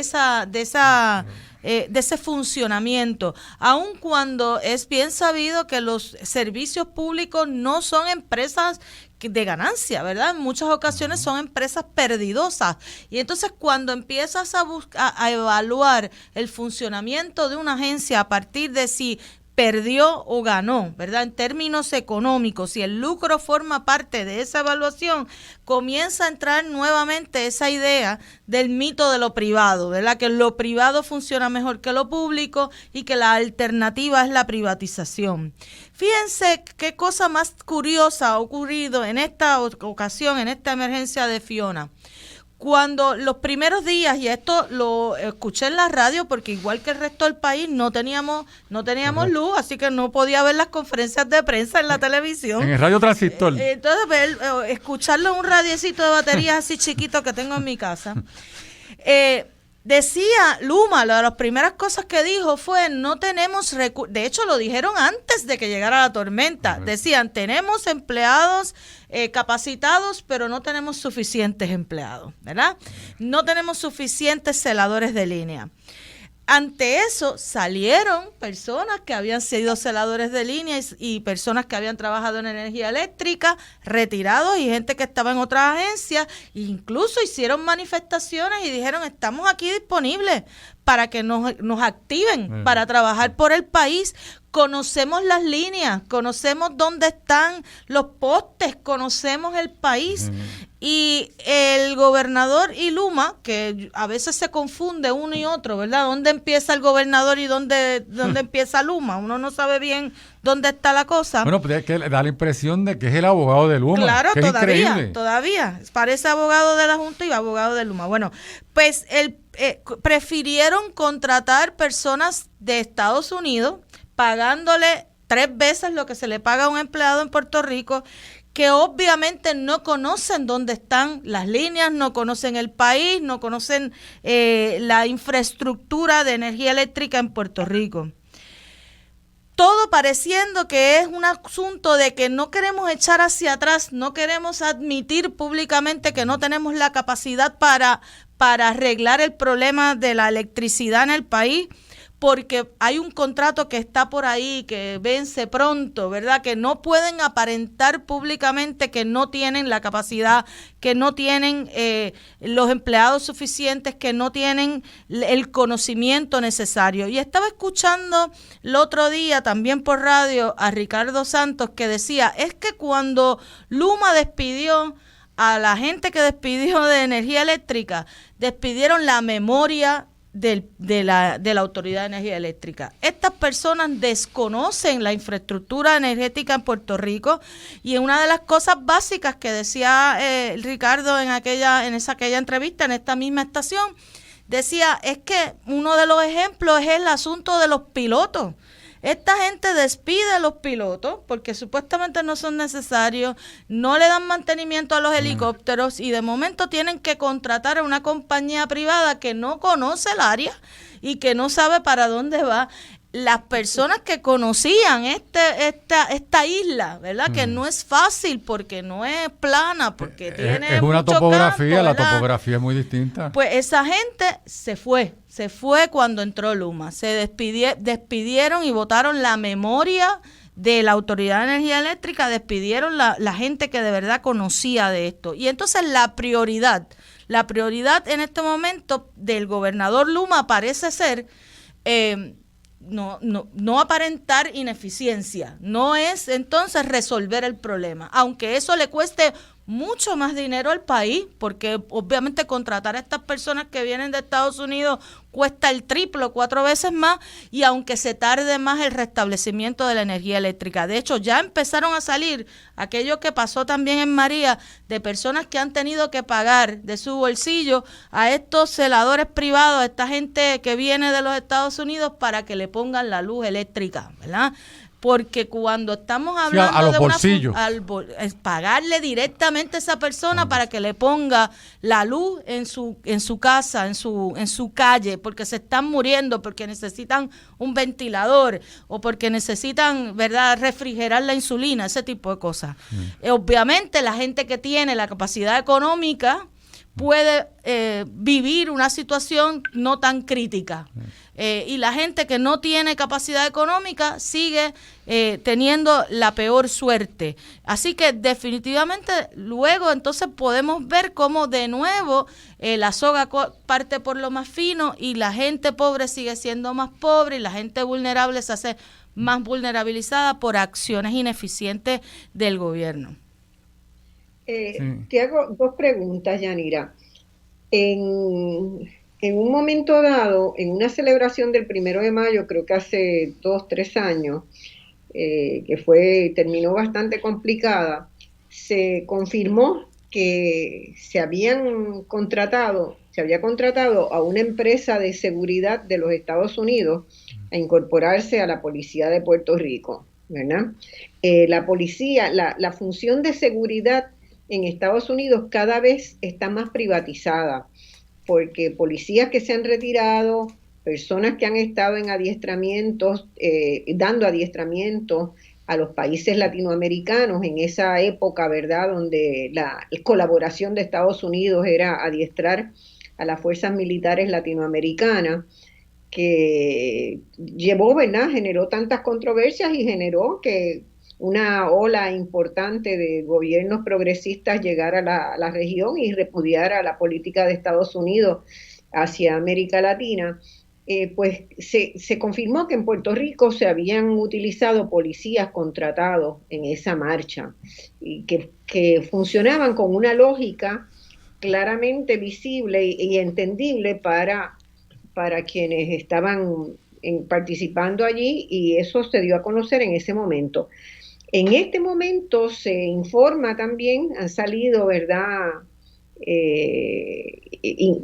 ese funcionamiento, aun cuando es bien sabido que los servicios públicos no son empresas de ganancia, ¿verdad? En muchas ocasiones son empresas perdidosas. Y entonces cuando empiezas a evaluar el funcionamiento de una agencia a partir de si perdió o ganó, ¿verdad? En términos económicos, si el lucro forma parte de esa evaluación, comienza a entrar nuevamente esa idea del mito de lo privado, ¿verdad? Que lo privado funciona mejor que lo público y que la alternativa es la privatización. Fíjense qué cosa más curiosa ha ocurrido en esta ocasión, en esta emergencia de Fiona. Cuando los primeros días, y esto lo escuché en la radio porque igual que el resto del país no teníamos luz, así que no podía ver las conferencias de prensa en la televisión. En el radio transistor. Entonces, escucharlo en un radiecito de baterías así chiquito que tengo en mi casa. Decía Luma, una de las primeras cosas que dijo fue, no tenemos recursos, de hecho lo dijeron antes de que llegara la tormenta, decían, tenemos empleados capacitados, pero no tenemos suficientes empleados, ¿verdad? No tenemos suficientes celadores de línea. Ante eso salieron personas que habían sido celadores de línea y personas que habían trabajado en energía eléctrica, retirados y gente que estaba en otras agencias, e incluso hicieron manifestaciones y dijeron estamos aquí disponibles para que nos activen para trabajar por el país conocemos las líneas, conocemos dónde están los postes, conocemos el país. Y el gobernador y Luma, que a veces se confunde uno y otro, ¿verdad? ¿Dónde empieza el gobernador y dónde empieza Luma? Uno no sabe bien dónde está la cosa. Bueno, pues es que da la impresión de que es el abogado de Luma. Claro, que todavía. Parece abogado de la Junta y abogado de Luma. Bueno, pues prefirieron contratar personas de Estados Unidos, pagándole 3 veces lo que se le paga a un empleado en Puerto Rico, que obviamente no conocen dónde están las líneas, no conocen el país, no conocen la infraestructura de energía eléctrica en Puerto Rico. Todo pareciendo que es un asunto de que no queremos echar hacia atrás, no queremos admitir públicamente que no tenemos la capacidad para arreglar el problema de la electricidad en el país, porque hay un contrato que está por ahí, que vence pronto, ¿verdad? Que no pueden aparentar públicamente que no tienen la capacidad, que no tienen los empleados suficientes, que no tienen el conocimiento necesario. Y estaba escuchando el otro día también por radio a Ricardo Santos, que decía, es que cuando Luma despidió a la gente que despidió de energía eléctrica, despidieron la memoria de la Autoridad de Energía Eléctrica. Estas personas desconocen la infraestructura energética en Puerto Rico, y una de las cosas básicas que decía Ricardo en aquella entrevista en esta misma estación, decía, es que uno de los ejemplos es el asunto de los pilotos. Esta gente despide a los pilotos porque supuestamente no son necesarios, no le dan mantenimiento a los helicópteros, y de momento tienen que contratar a una compañía privada que no conoce el área y que no sabe para dónde va. Las personas que conocían esta isla, ¿verdad? Que no es fácil porque no es plana, porque tiene es una mucho topografía, campo, la ¿verdad? topografía es muy distinta. Pues esa gente se fue cuando entró Luma. Se despidieron y votaron la memoria de la Autoridad de Energía Eléctrica, despidieron la gente que de verdad conocía de esto. Y entonces la prioridad en este momento del gobernador Luma parece ser no aparentar ineficiencia, no es entonces resolver el problema, aunque eso le cueste mucho más dinero al país, porque obviamente contratar a estas personas que vienen de Estados Unidos cuesta el triple o 4 veces más, y aunque se tarde más el restablecimiento de la energía eléctrica. De hecho, ya empezaron a salir aquello que pasó también en María, de personas que han tenido que pagar de su bolsillo a estos celadores privados, a esta gente que viene de los Estados Unidos, para que le pongan la luz eléctrica, ¿verdad? Porque cuando estamos hablando a los de bolsillos, pagarle directamente a esa persona para que le ponga la luz en su casa, en su calle, porque se están muriendo, porque necesitan un ventilador o porque necesitan, ¿verdad?, refrigerar la insulina, ese tipo de cosas. Obviamente la gente que tiene la capacidad económica puede vivir una situación no tan crítica. Y la gente que no tiene capacidad económica sigue teniendo la peor suerte. Así que definitivamente luego entonces podemos ver cómo de nuevo la soga parte por lo más fino, y la gente pobre sigue siendo más pobre, y la gente vulnerable se hace más vulnerabilizada por acciones ineficientes del gobierno. Te hago 2 preguntas, Yanira. En un momento dado, en una celebración del 1 de mayo, creo que hace 2-3 años, que terminó bastante complicada, se confirmó que se había contratado a una empresa de seguridad de los Estados Unidos a incorporarse a la policía de Puerto Rico, ¿verdad? La policía, la función de seguridad en Estados Unidos cada vez está más privatizada, porque policías que se han retirado, personas que han estado en adiestramientos, dando adiestramientos a los países latinoamericanos en esa época, ¿verdad?, donde la colaboración de Estados Unidos era adiestrar a las fuerzas militares latinoamericanas, que llevó, ¿verdad?, generó tantas controversias y generó que una ola importante de gobiernos progresistas llegara a la región y repudiara la política de Estados Unidos hacia América Latina. pues se confirmó que en Puerto Rico se habían utilizado policías contratados en esa marcha y que funcionaban con una lógica claramente visible y entendible para quienes estaban participando allí, y eso se dio a conocer en ese momento. En este momento se informa también, han salido, ¿verdad?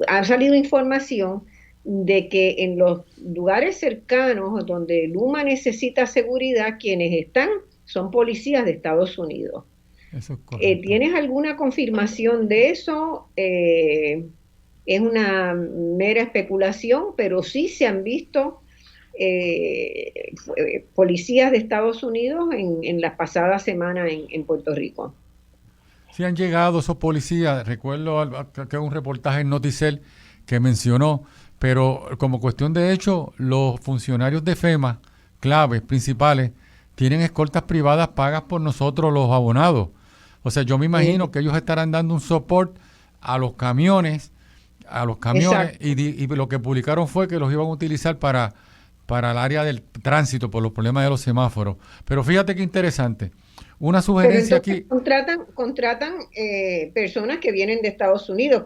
Ha salido información de que en los lugares cercanos donde Luma necesita seguridad, quienes están son policías de Estados Unidos. Eso es correcto. ¿Tienes alguna confirmación de eso? Es una mera especulación, pero sí se han visto policías de Estados Unidos en las pasadas semanas en Puerto Rico. Sí han llegado esos policías. Recuerdo que un reportaje en Noticel que mencionó, pero como cuestión de hecho, los funcionarios de FEMA, claves, principales, tienen escoltas privadas pagas por nosotros los abonados. O sea, yo me imagino que ellos estarán dando un support a los camiones, y lo que publicaron fue que los iban a utilizar para el área del tránsito por los problemas de los semáforos. Pero fíjate qué interesante. Una sugerencia aquí. Contratan personas que vienen de Estados Unidos,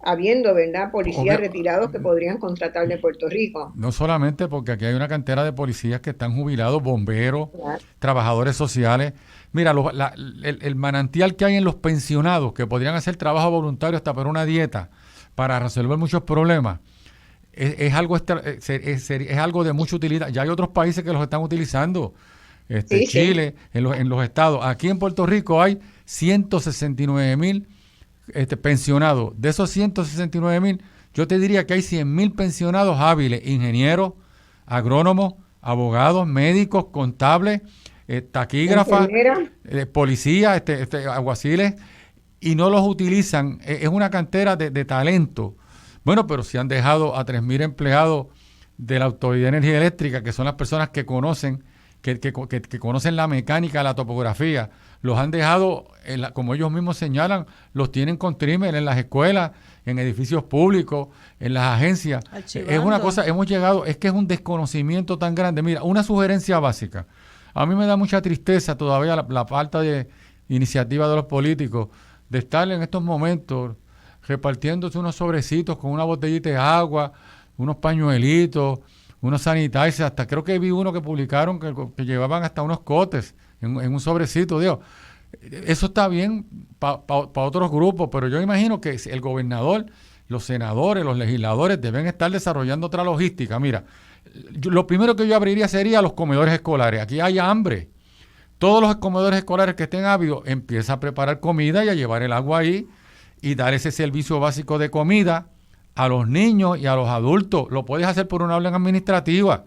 habiendo, ¿verdad?, policías retirados que podrían contratar de Puerto Rico. No solamente porque aquí hay una cantera de policías que están jubilados, bomberos, trabajadores sociales. Mira, el manantial que hay en los pensionados, que podrían hacer trabajo voluntario hasta por una dieta para resolver muchos problemas, es algo de mucha utilidad. Ya hay otros países que los están utilizando. Chile, sí. En los estados. Aquí en Puerto Rico hay 169,000 pensionados. De esos 169,000, yo te diría que hay 100,000 pensionados hábiles, ingenieros, agrónomos, abogados, médicos, contables, taquígrafas, policías, alguaciles, y no los utilizan. Es una cantera de talento. Bueno, pero si han dejado a 3,000 empleados de la Autoridad de Energía Eléctrica, que son las personas que conocen que conocen la mecánica, la topografía, los han dejado, como ellos mismos señalan, los tienen con trimmer en las escuelas, en edificios públicos, en las agencias. Archivando. Es una cosa, hemos llegado, es que es un desconocimiento tan grande. Mira, una sugerencia básica. A mí me da mucha tristeza todavía la falta de iniciativa de los políticos de estar en estos momentos repartiéndose unos sobrecitos con una botellita de agua, unos pañuelitos, unos sanitizers, hasta creo que vi uno que publicaron que llevaban hasta unos cotes en un sobrecito. Dios, eso está bien para otros grupos, pero yo imagino que el gobernador, los senadores, los legisladores deben estar desarrollando otra logística. Mira, lo primero que yo abriría sería los comedores escolares. Aquí hay hambre. Todos los comedores escolares que estén ávidos, empieza a preparar comida y a llevar el agua ahí y dar ese servicio básico de comida a los niños y a los adultos. Lo puedes hacer por una orden administrativa.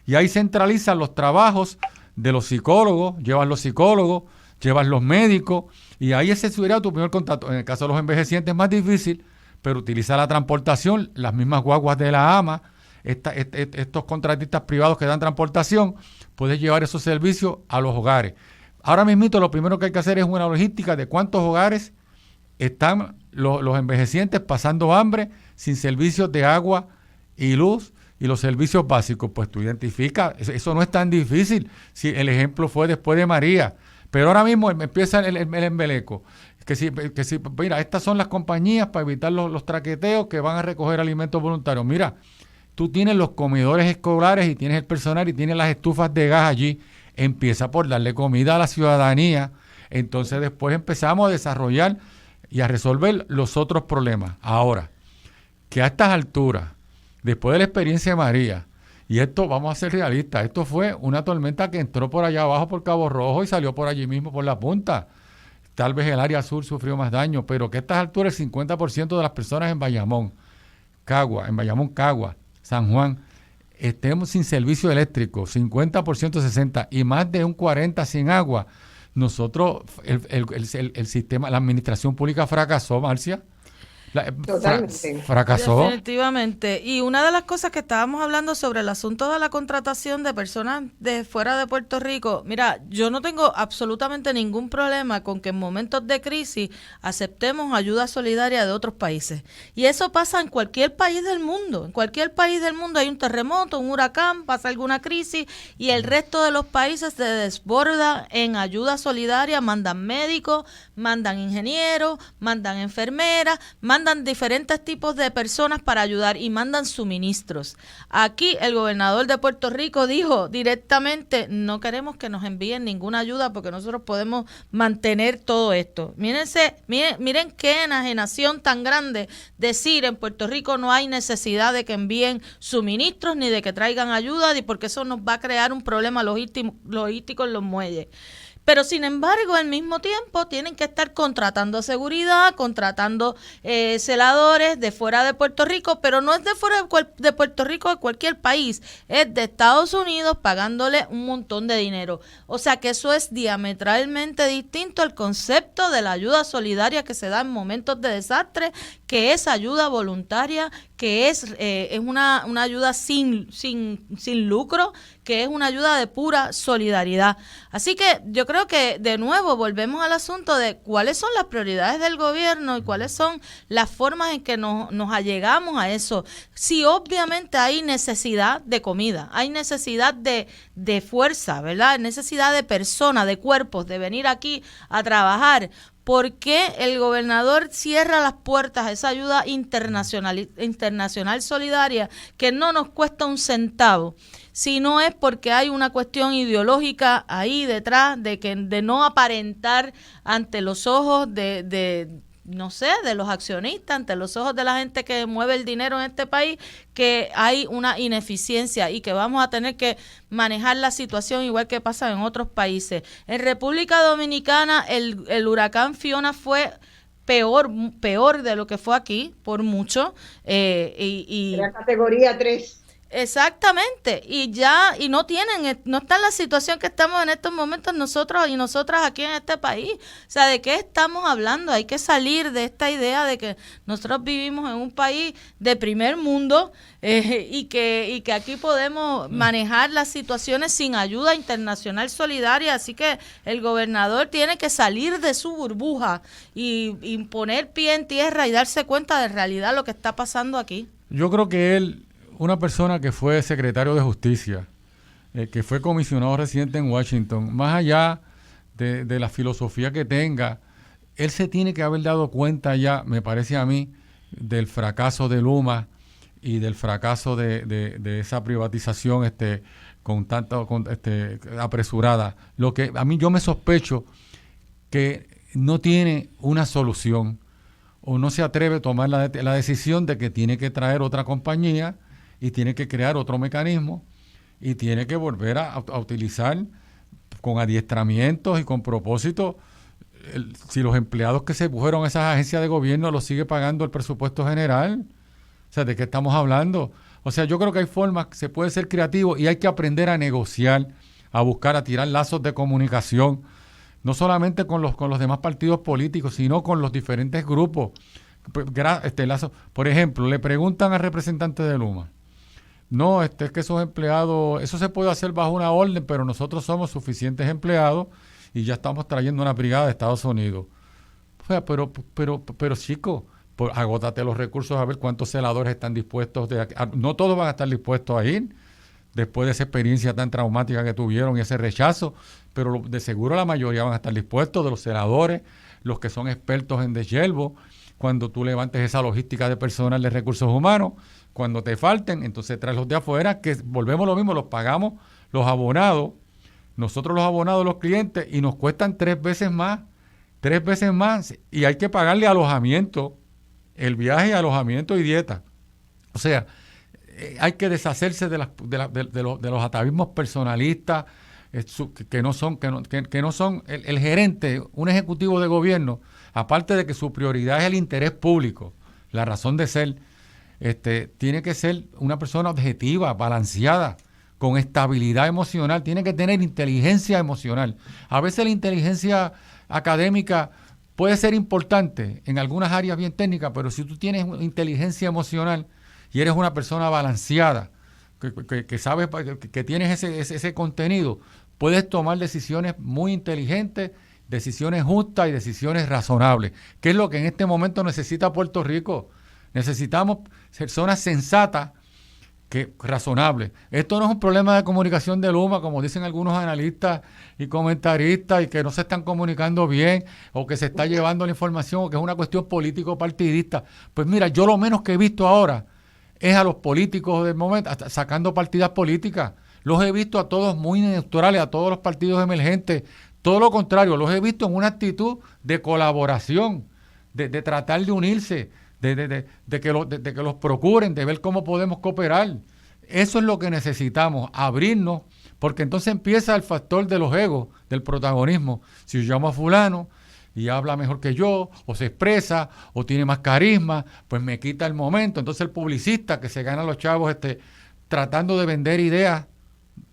Y ahí centralizan los trabajos de los psicólogos, llevan los psicólogos, llevan los médicos, y ahí ese sería tu primer contacto. En el caso de los envejecientes es más difícil, pero utiliza la transportación, las mismas guaguas de la AMA, estos contratistas privados que dan transportación, puedes llevar esos servicios a los hogares. Ahora mismito lo primero que hay que hacer es una logística de cuántos hogares están los envejecientes pasando hambre, sin servicios de agua y luz y los servicios básicos. Pues tú identificas, eso no es tan difícil, si el ejemplo fue después de María, pero ahora mismo empieza el embeleco, que si, mira, estas son las compañías para evitar los traqueteos que van a recoger alimentos voluntarios. Mira, tú tienes los comedores escolares y tienes el personal y tienes las estufas de gas allí, empieza por darle comida a la ciudadanía, entonces después empezamos a desarrollar y a resolver los otros problemas. Ahora, que a estas alturas, después de la experiencia de María, y esto, vamos a ser realistas, esto fue una tormenta que entró por allá abajo por Cabo Rojo y salió por allí mismo por la punta. Tal vez el área sur sufrió más daño, pero que a estas alturas el 50% de las personas en Bayamón, Cagua, San Juan, estemos sin servicio eléctrico, 50%, 60%, y más de un 40% sin agua. Nosotros, el sistema, la administración pública fracasó, Marcia. Fracasó. Definitivamente. Y una de las cosas que estábamos hablando sobre el asunto de la contratación de personas de fuera de Puerto Rico, mira, yo no tengo absolutamente ningún problema con que en momentos de crisis aceptemos ayuda solidaria de otros países. Y eso pasa en cualquier país del mundo. En cualquier país del mundo hay un terremoto, un huracán, pasa alguna crisis y el resto de los países se desborda en ayuda solidaria, mandan médicos, mandan ingenieros, mandan enfermeras, mandan diferentes tipos de personas para ayudar y mandan suministros. Aquí el gobernador de Puerto Rico dijo directamente, no queremos que nos envíen ninguna ayuda porque nosotros podemos mantener todo esto. Miren qué enajenación tan grande decir en Puerto Rico no hay necesidad de que envíen suministros ni de que traigan ayuda, porque eso nos va a crear un problema logístico en los muelles. Pero sin embargo, al mismo tiempo tienen que estar contratando seguridad, contratando celadores de fuera de Puerto Rico, pero no es de fuera de Puerto Rico, de cualquier país, es de Estados Unidos pagándole un montón de dinero. O sea que eso es diametralmente distinto al concepto de la ayuda solidaria que se da en momentos de desastre, que es ayuda voluntaria, que es una ayuda sin lucro, que es una ayuda de pura solidaridad. Así que yo creo que de nuevo volvemos al asunto de cuáles son las prioridades del gobierno y cuáles son las formas en que nos allegamos a eso. Sí, obviamente hay necesidad de comida, hay necesidad de fuerza, ¿verdad? Hay necesidad de personas, de cuerpos, de venir aquí a trabajar. ¿Por qué el gobernador cierra las puertas a esa ayuda internacional solidaria que no nos cuesta un centavo? Si no es porque hay una cuestión ideológica ahí detrás de no aparentar ante los ojos de los accionistas, ante los ojos de la gente que mueve el dinero en este país, que hay una ineficiencia y que vamos a tener que manejar la situación igual que pasa en otros países. En República Dominicana el huracán Fiona fue peor de lo que fue aquí, por mucho. Era categoría 3. Exactamente, y no está en la situación que estamos en estos momentos nosotros y nosotras aquí en este país. O sea, ¿de qué estamos hablando? Hay que salir de esta idea de que nosotros vivimos en un país de primer mundo y que aquí podemos manejar las situaciones sin ayuda internacional solidaria. Así que el gobernador tiene que salir de su burbuja y poner pie en tierra y darse cuenta de realidad lo que está pasando aquí. Yo creo que una persona que fue secretario de Justicia, que fue comisionado residente en Washington, más allá de la filosofía que tenga, él se tiene que haber dado cuenta ya, me parece a mí, del fracaso de Luma y del fracaso de esa privatización apresurada. Lo que a mí yo me sospecho que no tiene una solución o no se atreve a tomar la decisión de que tiene que traer otra compañía y tiene que crear otro mecanismo y tiene que volver a utilizar con adiestramientos y con propósito, si los empleados que se fueron a esas agencias de gobierno los sigue pagando el presupuesto general. O sea, ¿de qué estamos hablando? O sea, yo creo que hay formas, se puede ser creativo y hay que aprender a negociar, a buscar, a tirar lazos de comunicación, no solamente con los demás partidos políticos, sino con los diferentes grupos. Por ejemplo, le preguntan al representante de Luma, no, es que esos empleados, eso se puede hacer bajo una orden, pero nosotros somos suficientes empleados y ya estamos trayendo una brigada de Estados Unidos. O sea, pero chico, agótate los recursos a ver cuántos celadores están dispuestos. No todos van a estar dispuestos a ir después de esa experiencia tan traumática que tuvieron y ese rechazo, pero de seguro la mayoría van a estar dispuestos, de los celadores, los que son expertos en deshiervo. Cuando tú levantes esa logística de personal de recursos humanos, cuando te falten, entonces traes los de afuera, que volvemos lo mismo, los pagamos los abonados, nosotros los abonados, los clientes, y nos cuestan 3 veces más, y hay que pagarle alojamiento, el viaje, alojamiento y dieta. O sea, hay que deshacerse de los atavismos personalistas, que no son el gerente, un ejecutivo de gobierno, aparte de que su prioridad es el interés público, la razón de ser, tiene que ser una persona objetiva, balanceada, con estabilidad emocional, tiene que tener inteligencia emocional. A veces la inteligencia académica puede ser importante en algunas áreas bien técnicas, pero si tú tienes inteligencia emocional y eres una persona balanceada, que sabes, que tienes ese contenido, puedes tomar decisiones muy inteligentes, decisiones justas y decisiones razonables, que es lo que en este momento necesita Puerto Rico. Necesitamos personas sensatas, razonables. Esto no es un problema de comunicación de Luma, como dicen algunos analistas y comentaristas, y que no se están comunicando bien, o que se está llevando la información, o que es una cuestión político-partidista. Pues mira, yo lo menos que he visto ahora es a los políticos del momento sacando partidas políticas. Los he visto a todos muy neutrales, a todos los partidos emergentes. Todo lo contrario, los he visto en una actitud de colaboración, de tratar de unirse, de que los procuren, de ver cómo podemos cooperar. Eso es lo que necesitamos, abrirnos, porque entonces empieza el factor de los egos, del protagonismo. Si yo llamo a fulano y habla mejor que yo, o se expresa, o tiene más carisma, pues me quita el momento. Entonces el publicista que se gana a los chavos tratando de vender ideas,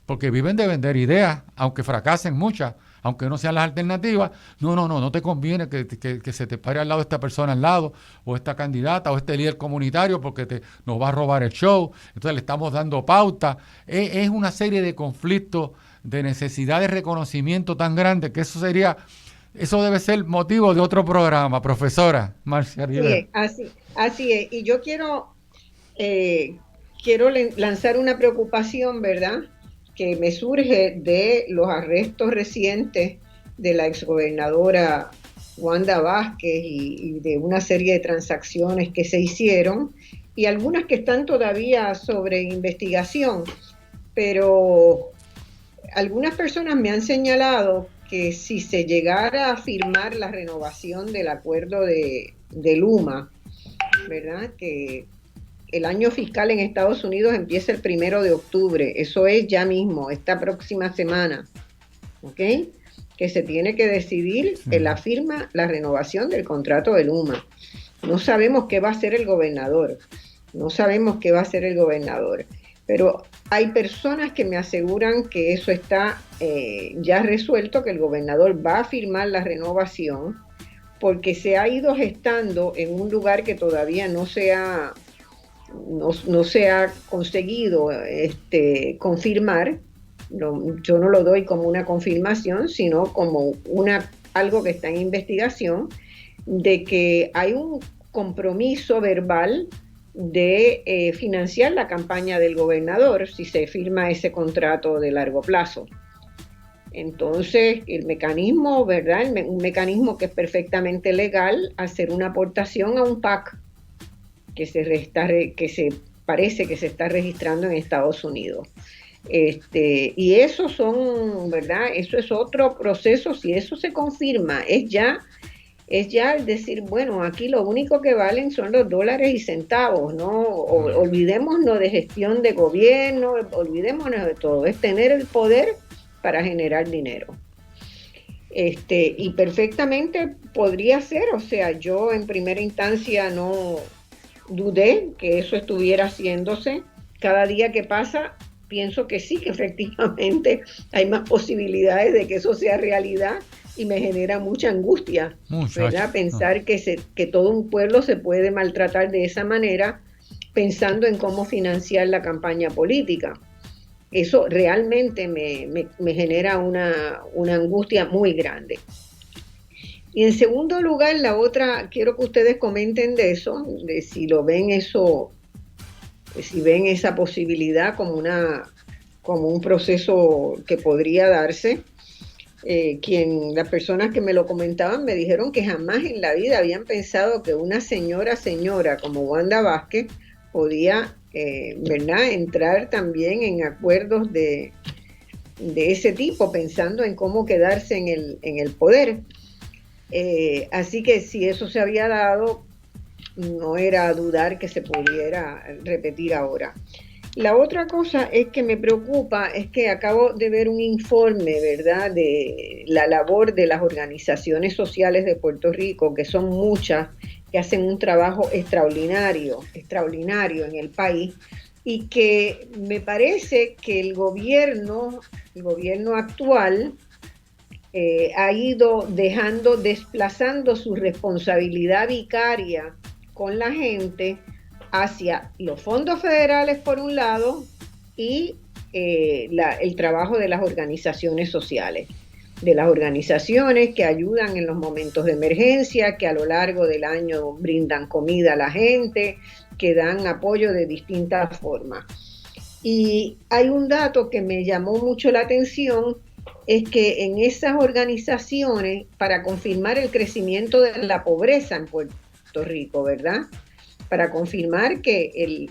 porque viven de vender ideas, aunque fracasen muchas, aunque no sean las alternativas, no te conviene que se te pare al lado esta persona al lado, o esta candidata, o este líder comunitario, porque nos va a robar el show. Entonces le estamos dando pauta. Es una serie de conflictos, de necesidad de reconocimiento tan grande, que eso debe ser motivo de otro programa, profesora Marcia Rivera. Así es. Y yo quiero lanzar una preocupación, ¿verdad?, que me surge de los arrestos recientes de la exgobernadora Wanda Vázquez y de una serie de transacciones que se hicieron, y algunas que están todavía sobre investigación, pero algunas personas me han señalado que si se llegara a firmar la renovación del acuerdo de Luma, ¿verdad?, que el año fiscal en Estados Unidos empieza el 1 de octubre, eso es ya mismo, esta próxima semana, ¿ok?, que se tiene que decidir en la firma, la renovación del contrato de Luma. No sabemos qué va a hacer el gobernador, pero hay personas que me aseguran que eso está ya resuelto, que el gobernador va a firmar la renovación, porque se ha ido gestando en un lugar que todavía no se ha conseguido confirmar. Yo no lo doy como una confirmación, sino como algo que está en investigación, de que hay un compromiso verbal de financiar la campaña del gobernador si se firma ese contrato de largo plazo. Entonces, el mecanismo, ¿verdad?, un mecanismo que es perfectamente legal, hacer una aportación a un PAC que se parece que se está registrando en Estados Unidos. Y eso ¿verdad?, eso es otro proceso. Si eso se confirma, es ya el decir, bueno, aquí lo único que valen son los dólares y centavos, ¿no? Olvidémonos de gestión de gobierno, olvidémonos de todo, es tener el poder para generar dinero. Y perfectamente podría ser, o sea, yo en primera instancia no dudé que eso estuviera haciéndose. Cada día que pasa pienso que sí, que efectivamente hay más posibilidades de que eso sea realidad, y me genera mucha angustia, ¿verdad?, pensar que todo un pueblo se puede maltratar de esa manera, pensando en cómo financiar la campaña política. Eso realmente me genera una angustia muy grande. Y en segundo lugar, la otra, quiero que ustedes comenten de eso, de si lo ven eso, si ven esa posibilidad como un proceso que podría darse. Las personas que me lo comentaban me dijeron que jamás en la vida habían pensado que una señora como Wanda Vázquez podía, ¿verdad?, entrar también en acuerdos de ese tipo, pensando en cómo quedarse en el poder. Así que si eso se había dado, no era a dudar que se pudiera repetir ahora. La otra cosa es que me preocupa, es que acabo de ver un informe, ¿verdad?, de la labor de las organizaciones sociales de Puerto Rico, que son muchas, que hacen un trabajo extraordinario en el país, y que me parece que el gobierno actual ha ido desplazando su responsabilidad vicaria con la gente hacia los fondos federales por un lado y el trabajo de las organizaciones sociales, de las organizaciones que ayudan en los momentos de emergencia, que a lo largo del año brindan comida a la gente, que dan apoyo de distintas formas. Y hay un dato que me llamó mucho la atención, es que en esas organizaciones, para confirmar el crecimiento de la pobreza en Puerto Rico, ¿verdad? Para confirmar que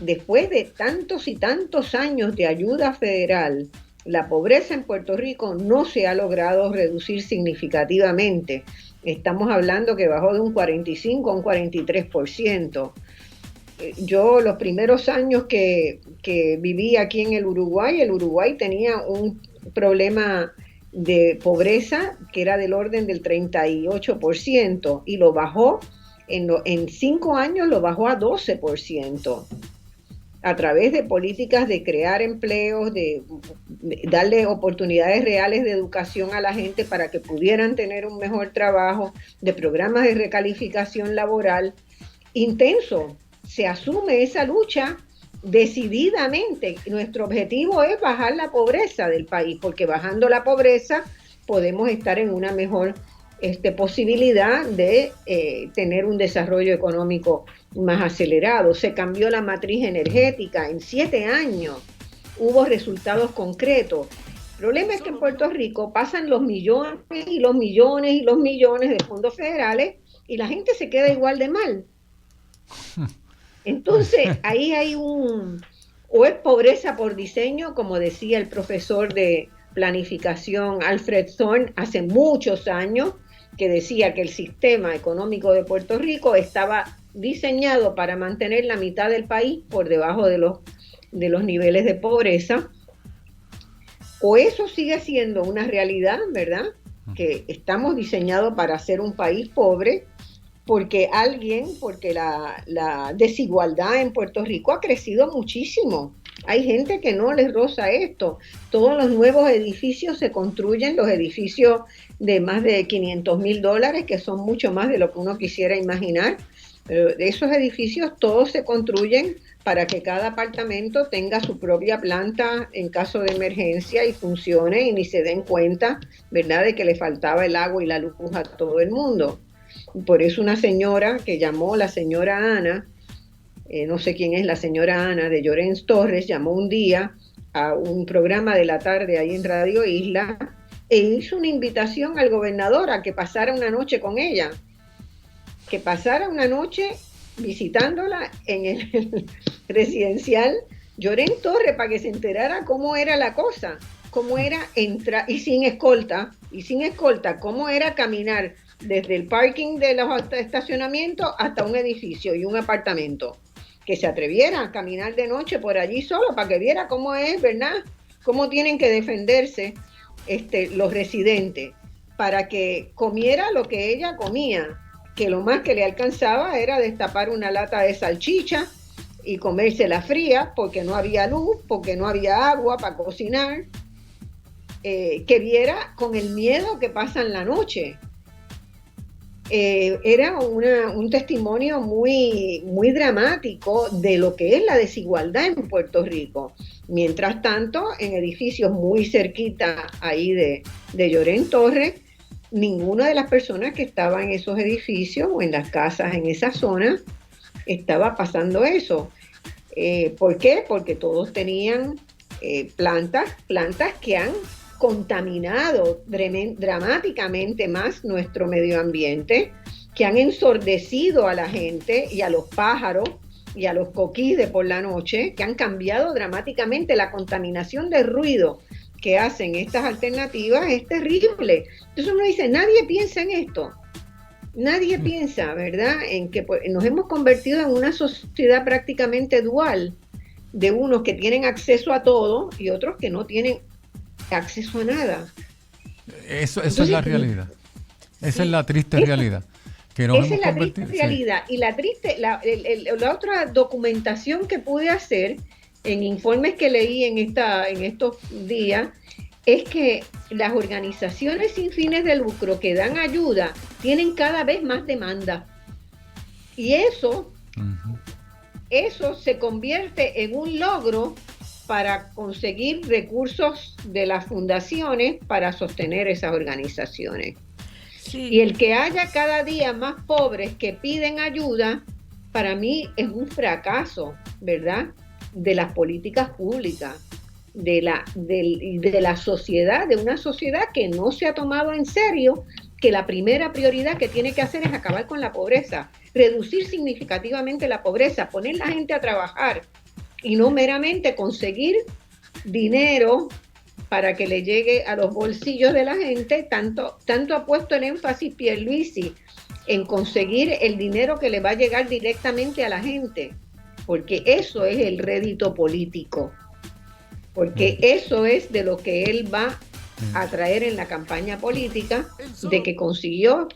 después de tantos y tantos años de ayuda federal, la pobreza en Puerto Rico no se ha logrado reducir significativamente. Estamos hablando que bajó de un 45 a un 43%. Yo los primeros años que viví aquí en el Uruguay tenía un problema de pobreza que era del orden del 38% y lo bajó, en 5 años lo bajó a 12%. A través de políticas de crear empleos, de darle oportunidades reales de educación a la gente para que pudieran tener un mejor trabajo, de programas de recalificación laboral intenso. Se asume esa lucha decididamente. Nuestro objetivo es bajar la pobreza del país, porque bajando la pobreza podemos estar en una mejor posibilidad de tener un desarrollo económico más acelerado. Se cambió la matriz energética en 7 años, hubo resultados concretos. El problema es que en Puerto Rico pasan los millones y los millones y los millones de fondos federales y la gente se queda igual de mal. Entonces ahí hay o es pobreza por diseño, como decía el profesor de planificación Alfred Thorne hace muchos años, que decía que el sistema económico de Puerto Rico estaba diseñado para mantener la mitad del país por debajo de los niveles de pobreza, o eso sigue siendo una realidad, ¿verdad? Que estamos diseñados para ser un país pobre, porque la desigualdad en Puerto Rico ha crecido muchísimo. Hay gente que no les roza esto. Todos los nuevos edificios se construyen, los edificios de más de $500,000, que son mucho más de lo que uno quisiera imaginar. Pero esos edificios todos se construyen para que cada apartamento tenga su propia planta en caso de emergencia y funcione y ni se den cuenta, ¿verdad?, de que le faltaba el agua y la luz a todo el mundo. Por eso una señora que llamó, la señora Ana, no sé quién es la señora Ana, de Llorens Torres, llamó un día a un programa de la tarde ahí en Radio Isla e hizo una invitación al gobernador a que pasara una noche con ella, que pasara una noche visitándola en el residencial Llorens Torres para que se enterara cómo era la cosa, cómo era entrar, y sin escolta, cómo era caminar desde el parking de los estacionamientos hasta un edificio y un apartamento. Que se atreviera a caminar de noche por allí solo para que viera cómo es, ¿verdad? Cómo tienen que defenderse los residentes, para que comiera lo que ella comía, que lo más que le alcanzaba era destapar una lata de salchicha y comérsela fría porque no había luz, porque no había agua para cocinar, que viera con el miedo que pasan la noche. Era un testimonio muy, muy dramático de lo que es la desigualdad en Puerto Rico. Mientras tanto, en edificios muy cerquita ahí de Llorens Torres, ninguna de las personas que estaban en esos edificios o en las casas en esa zona estaba pasando eso. ¿Por qué? Porque todos tenían plantas que han contaminado dramáticamente más nuestro medio ambiente, que han ensordecido a la gente y a los pájaros y a los coquís de por la noche, que han cambiado dramáticamente la contaminación de ruido que hacen estas alternativas. Es terrible. Entonces uno dice, nadie piensa en esto. Nadie piensa, ¿verdad?, en que nos hemos convertido en una sociedad prácticamente dual, de unos que tienen acceso a todo y otros que no tienen acceso a nada. Eso es la realidad. Esa es la triste realidad. Que nos esa es la triste realidad. Sí. Y la otra documentación que pude hacer en informes que leí en estos días es que las organizaciones sin fines de lucro que dan ayuda tienen cada vez más demanda. Y eso se convierte en un logro para conseguir recursos de las fundaciones para sostener esas organizaciones. Sí. Y el que haya cada día más pobres que piden ayuda, para mí es un fracaso, ¿verdad?, de las políticas públicas, de la sociedad, de una sociedad que no se ha tomado en serio que la primera prioridad que tiene que hacer es acabar con la pobreza, reducir significativamente la pobreza, poner la gente a trabajar y no meramente conseguir dinero para que le llegue a los bolsillos de la gente. Tanto ha puesto el énfasis Pierluisi en conseguir el dinero que le va a llegar directamente a la gente, porque eso es el rédito político, porque eso es de lo que él va a traer en la campaña política, de que consiguió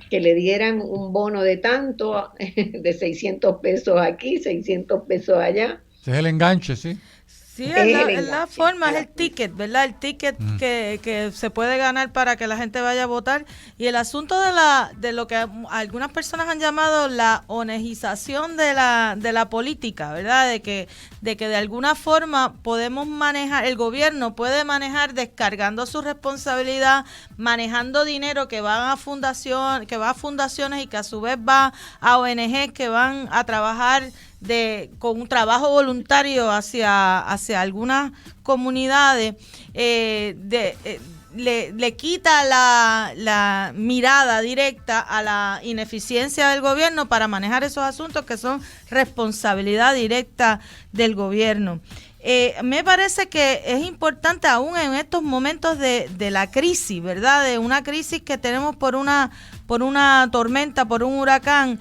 que le dieran un bono de tanto, de 600 pesos aquí, 600 pesos allá. Ese es el enganche, ¿sí? Sí, es la forma, es el ticket, ¿verdad? El ticket que se puede ganar para que la gente vaya a votar. Y el asunto de lo que algunas personas han llamado la onegización de la política, ¿verdad? De que de alguna forma podemos manejar, el gobierno puede manejar descargando su responsabilidad, manejando dinero que va a fundaciones y que a su vez va a ONG que van a trabajar con un trabajo voluntario hacia algunas comunidades, le quita la mirada directa a la ineficiencia del gobierno para manejar esos asuntos que son responsabilidad directa del gobierno. Me parece que es importante aún en estos momentos de la crisis, ¿verdad? De una crisis que tenemos por una tormenta, por un huracán.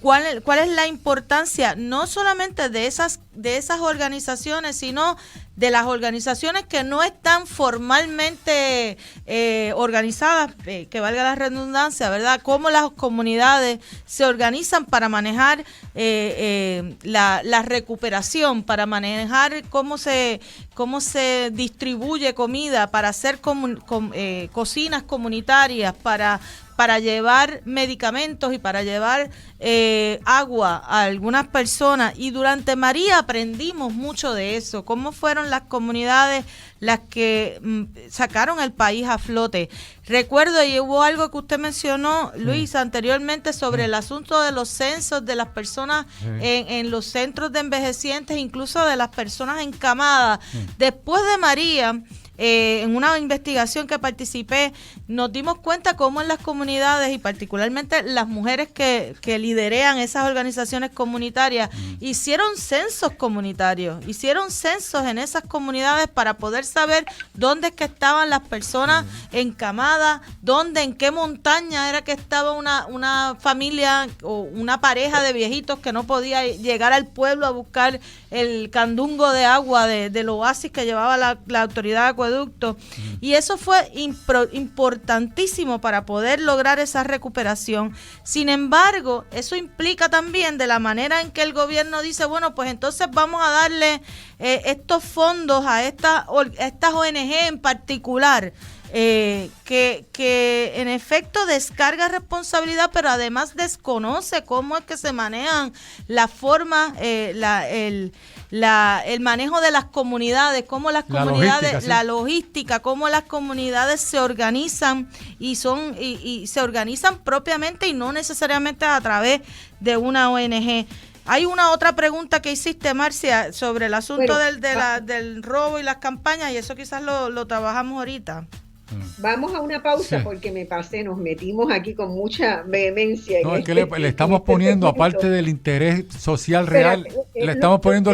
¿Cuál es la importancia no solamente de esas organizaciones, sino de las organizaciones que no están formalmente organizadas, que valga la redundancia, ¿verdad? Cómo las comunidades se organizan para manejar la recuperación, para manejar cómo se distribuye comida, para hacer cocinas comunitarias, para llevar medicamentos y para llevar agua a algunas personas. Y durante María aprendimos mucho de eso, cómo fueron las comunidades las que sacaron el país a flote. Recuerdo, y hubo algo que usted mencionó, Luis, anteriormente sobre el asunto de los censos de las personas en los centros de envejecientes, incluso de las personas encamadas. Después de María, en una investigación que participé, nos dimos cuenta cómo en las comunidades y particularmente las mujeres que liderean esas organizaciones comunitarias hicieron censos comunitarios, hicieron censos en esas comunidades para poder saber dónde es que estaban las personas encamadas, en qué montaña era que estaba una familia o una pareja de viejitos que no podía llegar al pueblo a buscar el candungo de agua del oasis que llevaba la autoridad de acueducto. Y eso fue importantísimo para poder lograr esa recuperación. Sin embargo, eso implica también de la manera en que el gobierno dice, bueno, pues entonces vamos a darle estos fondos a estas ONG en particular, que en efecto descarga responsabilidad, pero además desconoce cómo es que se manejan las formas, el manejo de las comunidades, cómo las comunidades, la logística, cómo las comunidades se organizan y se organizan propiamente y no necesariamente a través de una ONG. Hay una otra pregunta que hiciste, Marcia, sobre el asunto del robo y las campañas, y eso quizás lo trabajamos ahorita. Vamos a una pausa porque nos metimos aquí con mucha vehemencia. No, es que le estamos poniendo, aparte del interés social real, le estamos poniendo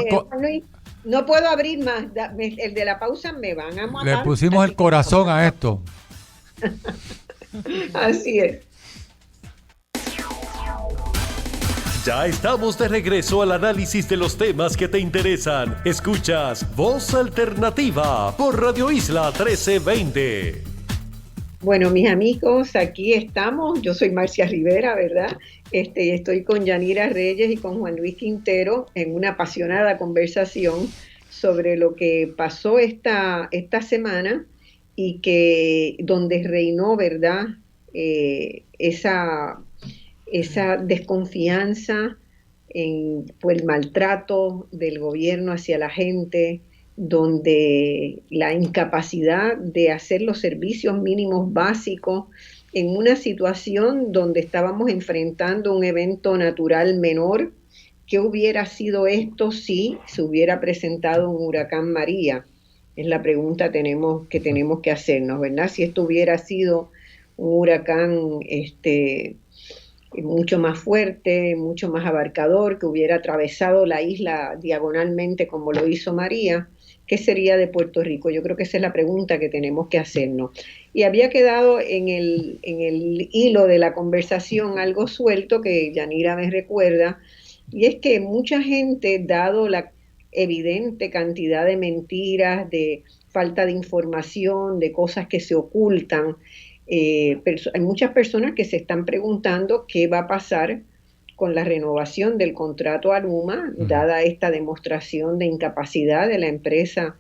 no puedo abrir más, el de la pausa me van a matar. Le pusimos el corazón a esto. Así es. Ya estamos de regreso al análisis de los temas que te interesan. Escuchas Voz Alternativa por Radio Isla 1320. Bueno, mis amigos, aquí estamos. Yo soy Marcia Rivera, ¿verdad? Estoy con Yanira Reyes y con Juan Luis Quintero en una apasionada conversación sobre lo que pasó esta semana y que donde reinó, ¿verdad? Esa desconfianza por el maltrato del gobierno hacia la gente, donde la incapacidad de hacer los servicios mínimos básicos en una situación donde estábamos enfrentando un evento natural menor. ¿Qué hubiera sido esto si se hubiera presentado un huracán María? Es la pregunta que tenemos que hacernos, ¿verdad? Si esto hubiera sido un huracán mucho más fuerte, mucho más abarcador, que hubiera atravesado la isla diagonalmente como lo hizo María, ¿qué sería de Puerto Rico? Yo creo que esa es la pregunta que tenemos que hacernos. Y había quedado en el hilo de la conversación algo suelto que Yanira me recuerda, y es que mucha gente, dado la evidente cantidad de mentiras, de falta de información, de cosas que se ocultan, hay muchas personas que se están preguntando qué va a pasar con la renovación del contrato a Luma, dada esta demostración de incapacidad de la empresa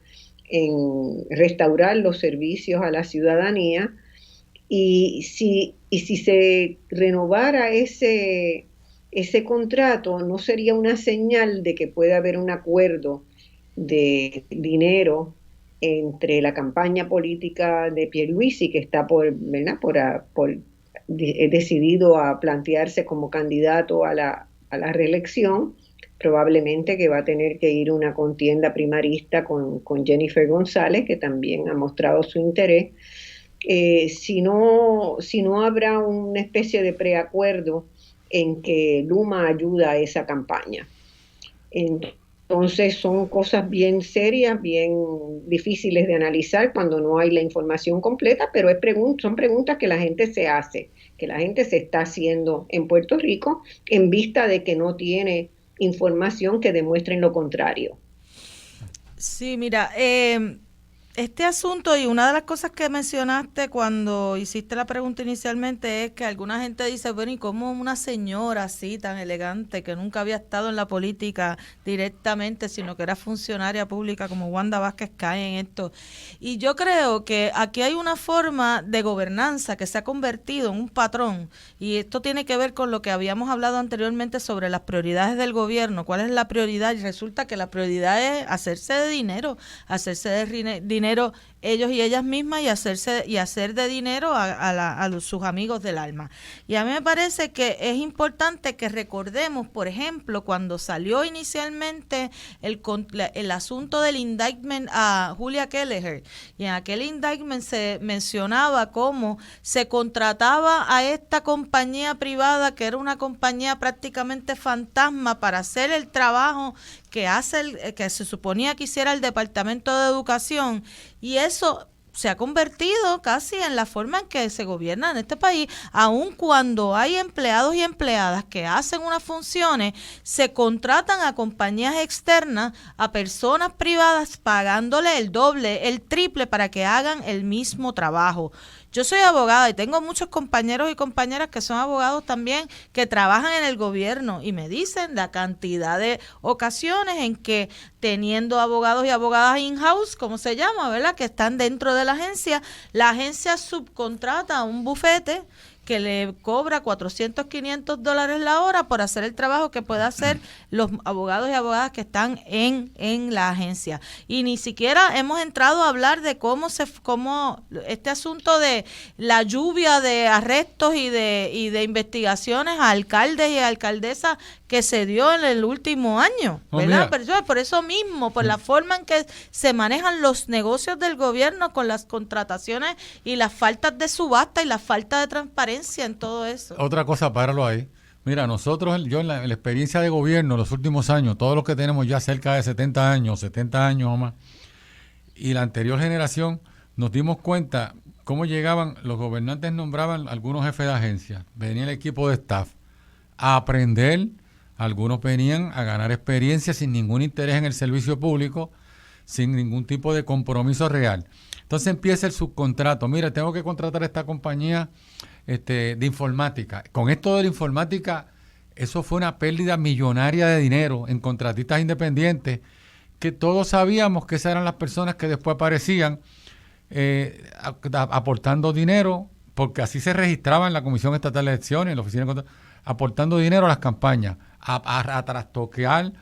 en restaurar los servicios a la ciudadanía, y si se renovara ese contrato, no sería una señal de que puede haber un acuerdo de dinero entre la campaña política de Pierluisi, que está decidido a plantearse como candidato a la reelección, probablemente que va a tener que ir una contienda primarista con Jennifer González, que también ha mostrado su interés. Si no habrá una especie de preacuerdo en que Luma ayuda a esa campaña. Entonces son cosas bien serias, bien difíciles de analizar cuando no hay la información completa, pero son preguntas que la gente se hace, que la gente se está haciendo en Puerto Rico en vista de que no tiene información que demuestre lo contrario. Sí, mira, este asunto, y una de las cosas que mencionaste cuando hiciste la pregunta inicialmente, es que alguna gente dice, bueno, ¿y cómo una señora así tan elegante, que nunca había estado en la política directamente, sino que era funcionaria pública como Wanda Vázquez, cae en esto? Y yo creo que aquí hay una forma de gobernanza que se ha convertido en un patrón, y esto tiene que ver con lo que habíamos hablado anteriormente sobre las prioridades del gobierno. ¿Cuál es la prioridad? Y resulta que la prioridad es hacerse de dinero ellos y ellas mismas, y hacer de dinero a sus amigos del alma. Y a mí me parece que es importante que recordemos, por ejemplo, cuando salió inicialmente el asunto del indictment a Julia Kelleher, y en aquel indictment se mencionaba cómo se contrataba a esta compañía privada, que era una compañía prácticamente fantasma, para hacer el trabajo que se suponía que hiciera el Departamento de Educación, y eso se ha convertido casi en la forma en que se gobierna en este país. Aun cuando hay empleados y empleadas que hacen unas funciones, se contratan a compañías externas, a personas privadas, pagándole el doble, el triple para que hagan el mismo trabajo. Yo soy abogada y tengo muchos compañeros y compañeras que son abogados también, que trabajan en el gobierno, y me dicen la cantidad de ocasiones en que, teniendo abogados y abogadas in-house, como se llama, ¿verdad?, que están dentro de la agencia subcontrata a un bufete que le cobra $400, $500 la hora por hacer el trabajo que puede hacer los abogados y abogadas que están en la agencia. Y ni siquiera hemos entrado a hablar de cómo este asunto de la lluvia de arrestos y de investigaciones a alcaldes y alcaldesas que se dio en el último año, ¿verdad? Pero por eso mismo, por la forma en que se manejan los negocios del gobierno con las contrataciones y las faltas de subasta y la falta de transparencia en todo eso. Otra cosa, páralo ahí. Mira, yo en la experiencia de gobierno, los últimos años, todos los que tenemos ya cerca de 70 años o más, y la anterior generación, nos dimos cuenta cómo llegaban, los gobernantes nombraban algunos jefes de agencia, venía el equipo de staff a aprender. Algunos venían a ganar experiencia sin ningún interés en el servicio público, sin ningún tipo de compromiso real. Entonces empieza el subcontrato. Mira, tengo que contratar a esta compañía de informática. Con esto de la informática, eso fue una pérdida millonaria de dinero en contratistas independientes que todos sabíamos que esas eran las personas que después aparecían aportando dinero, porque así se registraba en la Comisión Estatal de Elecciones, en la Oficina de Control, aportando dinero a las campañas, a trastoquear,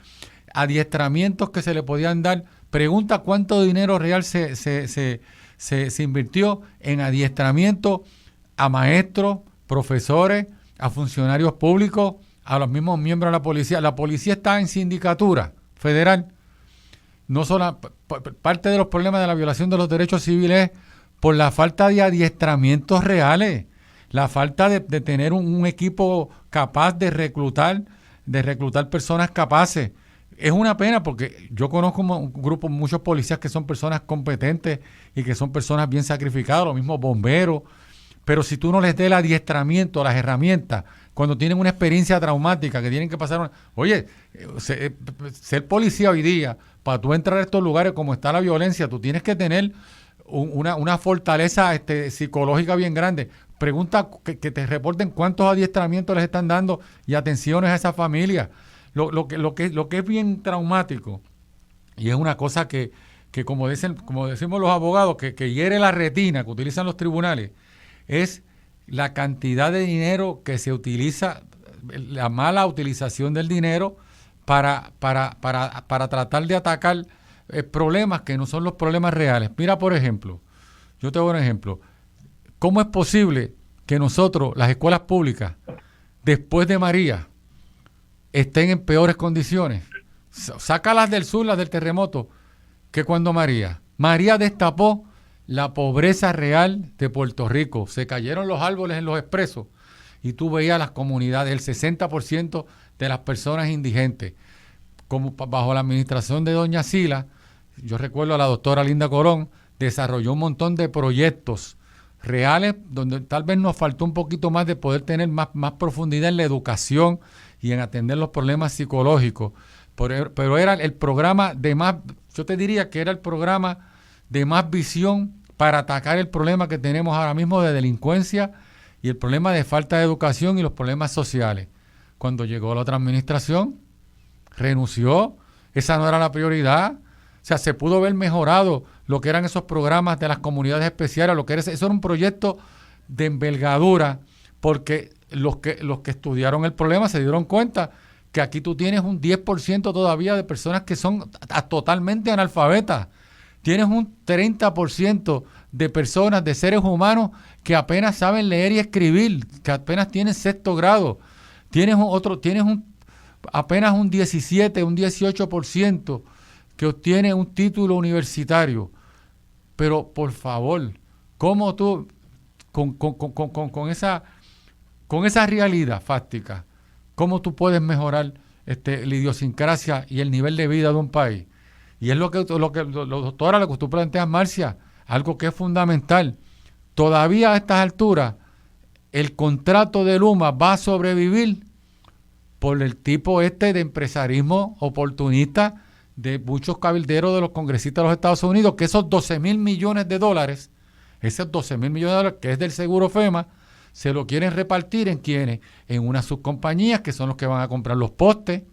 adiestramientos que se le podían dar. Pregunta cuánto dinero real se invirtió en adiestramiento a maestros, profesores, a funcionarios públicos, a los mismos miembros de la policía. La policía está en sindicatura federal. No solo parte de los problemas de la violación de los derechos civiles por la falta de adiestramientos reales, la falta de tener un equipo capaz de reclutar personas capaces. Es una pena porque yo conozco un grupo, muchos policías que son personas competentes y que son personas bien sacrificadas, los mismos bomberos, pero si tú no les des el adiestramiento, las herramientas, cuando tienen una experiencia traumática, que tienen que pasar ser policía hoy día, para tú entrar a estos lugares como está la violencia, tú tienes que tener una fortaleza psicológica bien grande. Pregunta que te reporten cuántos adiestramientos les están dando y atenciones a esa familia. Lo que es bien traumático, y es una cosa que como decimos los abogados, que hiere la retina, que utilizan los tribunales, es la cantidad de dinero que se utiliza, la mala utilización del dinero para tratar de atacar problemas que no son los problemas reales. Mira, por ejemplo, yo te doy un ejemplo. ¿Cómo es posible que nosotros, las escuelas públicas, después de María, estén en peores condiciones? Saca las del sur, las del terremoto, que cuando María destapó la pobreza real de Puerto Rico. Se cayeron los árboles en los expresos y tú veías las comunidades, el 60% de las personas indigentes. Como bajo la administración de doña Sila, yo recuerdo a la doctora Linda Colón, desarrolló un montón de proyectos reales donde tal vez nos faltó un poquito más de poder tener más profundidad en la educación y en atender los problemas psicológicos. Pero era el programa de más, yo te diría que era el programa de más visión para atacar el problema que tenemos ahora mismo de delincuencia y el problema de falta de educación y los problemas sociales. Cuando llegó la otra administración, renunció, esa no era la prioridad. O sea, se pudo haber mejorado lo que eran esos programas de las comunidades especiales, eso era un proyecto de envergadura, porque los que estudiaron el problema se dieron cuenta que aquí tú tienes un 10% todavía de personas que son totalmente analfabetas. Tienes un 30% de personas, de seres humanos, que apenas saben leer y escribir, que apenas tienen sexto grado. Apenas un 17, un 18% que obtiene un título universitario. Pero, por favor, ¿cómo tú, con esa realidad fáctica, cómo tú puedes mejorar la idiosincrasia y el nivel de vida de un país? Y es lo que doctora, lo que tú planteas, Marcia, algo que es fundamental. Todavía a estas alturas, el contrato de Luma va a sobrevivir por el tipo de empresarismo oportunista de muchos cabilderos de los congresistas de los Estados Unidos, que esos 12,000 millones de dólares, que es del seguro FEMA, se lo quieren repartir en ¿quiénes? En unas subcompañías que son los que van a comprar los postes,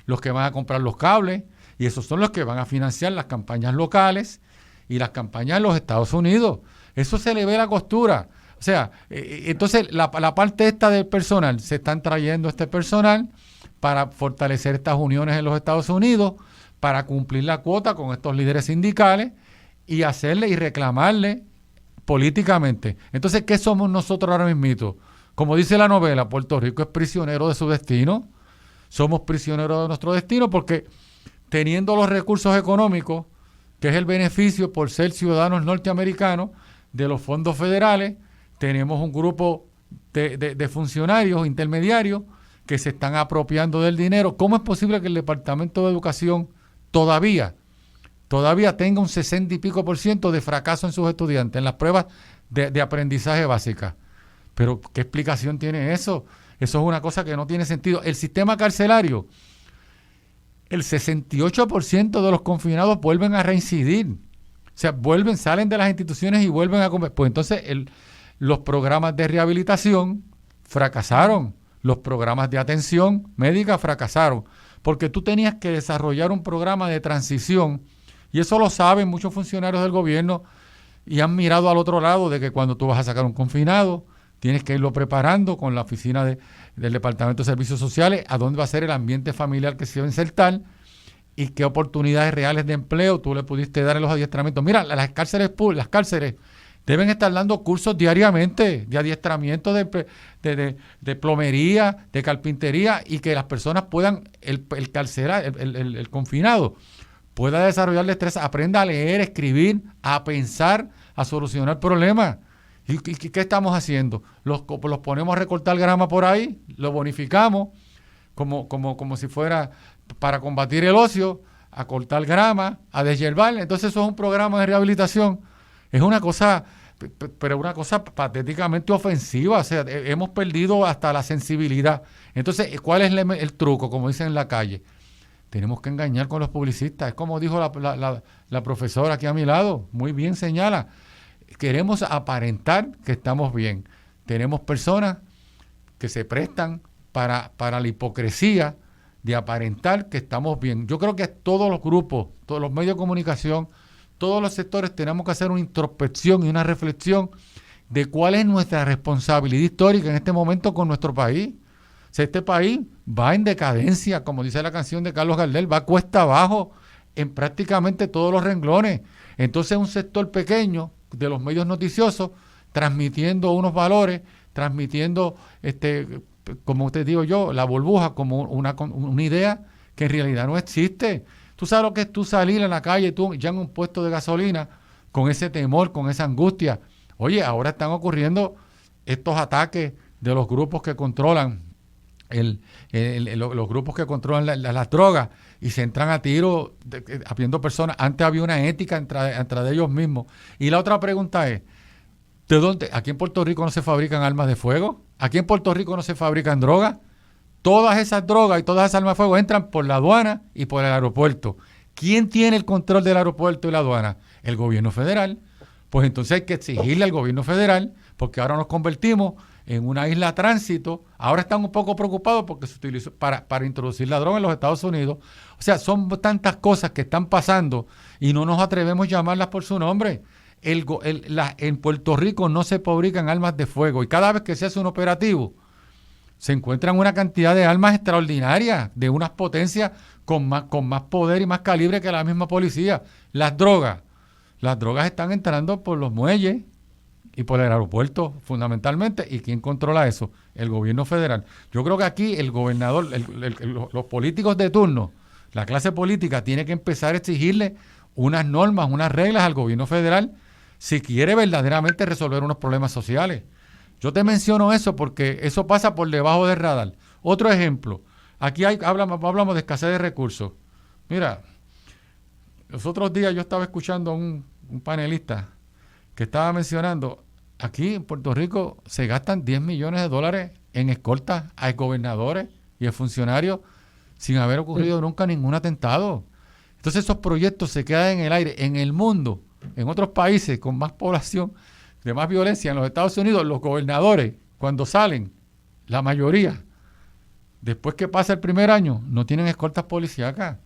los que van a comprar los cables, y esos son los que van a financiar las campañas locales y las campañas en los Estados Unidos. Eso se le ve la costura. O sea, entonces la parte esta del personal, se están trayendo este personal para fortalecer estas uniones en los Estados Unidos, para cumplir la cuota con estos líderes sindicales y hacerle y reclamarle políticamente. Entonces, ¿qué somos nosotros ahora mismito? Como dice la novela, Puerto Rico es prisionero de su destino. Somos prisioneros de nuestro destino porque teniendo los recursos económicos, que es el beneficio por ser ciudadanos norteamericanos de los fondos federales, tenemos un grupo de funcionarios intermediarios que se están apropiando del dinero. ¿Cómo es posible que el Departamento de Educación todavía tenga un 60 y pico % de fracaso en sus estudiantes en las pruebas de aprendizaje básicas? Pero ¿qué explicación tiene eso? Eso es una cosa que no tiene sentido. El sistema carcelario, el 68% de los confinados vuelven a reincidir. O sea, salen de las instituciones y vuelven a comer. Pues entonces los programas de rehabilitación fracasaron. Los programas de atención médica fracasaron. porque tú tenías que desarrollar un programa de transición, y eso lo saben muchos funcionarios del gobierno, y han mirado al otro lado de que cuando tú vas a sacar un confinado, tienes que irlo preparando con la oficina del Departamento de Servicios Sociales, a dónde va a ser el ambiente familiar que se va a insertar, y qué oportunidades reales de empleo tú le pudiste dar en los adiestramientos. Mira, las cárceles deben estar dando cursos diariamente de adiestramiento de plomería, de carpintería, y que las personas puedan, el confinado, pueda desarrollar destreza, aprenda a leer, escribir, a pensar, a solucionar problemas. ¿Y qué estamos haciendo? Los ponemos a recortar grama por ahí, lo bonificamos como si fuera para combatir el ocio, a cortar grama, a deshiervar. Entonces eso es un programa de rehabilitación. Es una cosa, pero una cosa patéticamente ofensiva. O sea, hemos perdido hasta la sensibilidad. Entonces, ¿cuál es el truco? Como dicen en la calle, tenemos que engañar con los publicistas. Es como dijo la profesora aquí a mi lado, muy bien señala. Queremos aparentar que estamos bien. Tenemos personas que se prestan para la hipocresía de aparentar que estamos bien. Yo creo que todos los grupos, todos los medios de comunicación, todos los sectores tenemos que hacer una introspección y una reflexión de cuál es nuestra responsabilidad histórica en este momento con nuestro país. O sea, este país va en decadencia, como dice la canción de Carlos Gardel, va cuesta abajo en prácticamente todos los renglones. Entonces un sector pequeño de los medios noticiosos transmitiendo unos valores, transmitiendo como te digo yo, la burbuja como una idea que en realidad no existe. Tú sabes lo que es tú salir a la calle, tú ya en un puesto de gasolina, con ese temor, con esa angustia. Oye, ahora están ocurriendo estos ataques de los grupos que controlan los grupos que controlan las drogas, y se entran a tiro habiendo personas. Antes había una ética entre ellos mismos. Y la otra pregunta es, ¿de dónde? ¿Aquí en Puerto Rico no se fabrican armas de fuego? ¿Aquí en Puerto Rico no se fabrican drogas? Todas esas drogas y todas esas armas de fuego entran por la aduana y por el aeropuerto. ¿Quién tiene el control del aeropuerto y la aduana? El gobierno federal. Pues entonces hay que exigirle al gobierno federal, porque ahora nos convertimos en una isla de tránsito. Ahora están un poco preocupados porque se utilizó para introducir la droga en los Estados Unidos. O sea, son tantas cosas que están pasando y no nos atrevemos a llamarlas por su nombre. En Puerto Rico no se fabrican armas de fuego, y cada vez que se hace un operativo se encuentran una cantidad de armas extraordinarias, de unas potencias con más poder y más calibre que la misma policía. Las drogas están entrando por los muelles y por el aeropuerto fundamentalmente. ¿Y quién controla eso? El gobierno federal. Yo creo que aquí el gobernador, los políticos de turno, la clase política tiene que empezar a exigirle unas normas, unas reglas al gobierno federal si quiere verdaderamente resolver unos problemas sociales. Yo te menciono eso porque eso pasa por debajo del radar. Otro ejemplo, aquí hablamos de escasez de recursos. Mira, los otros días yo estaba escuchando a un panelista que estaba mencionando, aquí en Puerto Rico se gastan $10 millones en escoltas a gobernadores y a funcionarios sin haber ocurrido nunca ningún atentado. Entonces esos proyectos se quedan en el aire. En el mundo, en otros países con más población, de más violencia, en los Estados Unidos, los gobernadores, cuando salen, la mayoría, después que pasa el primer año, no tienen escoltas policíacas.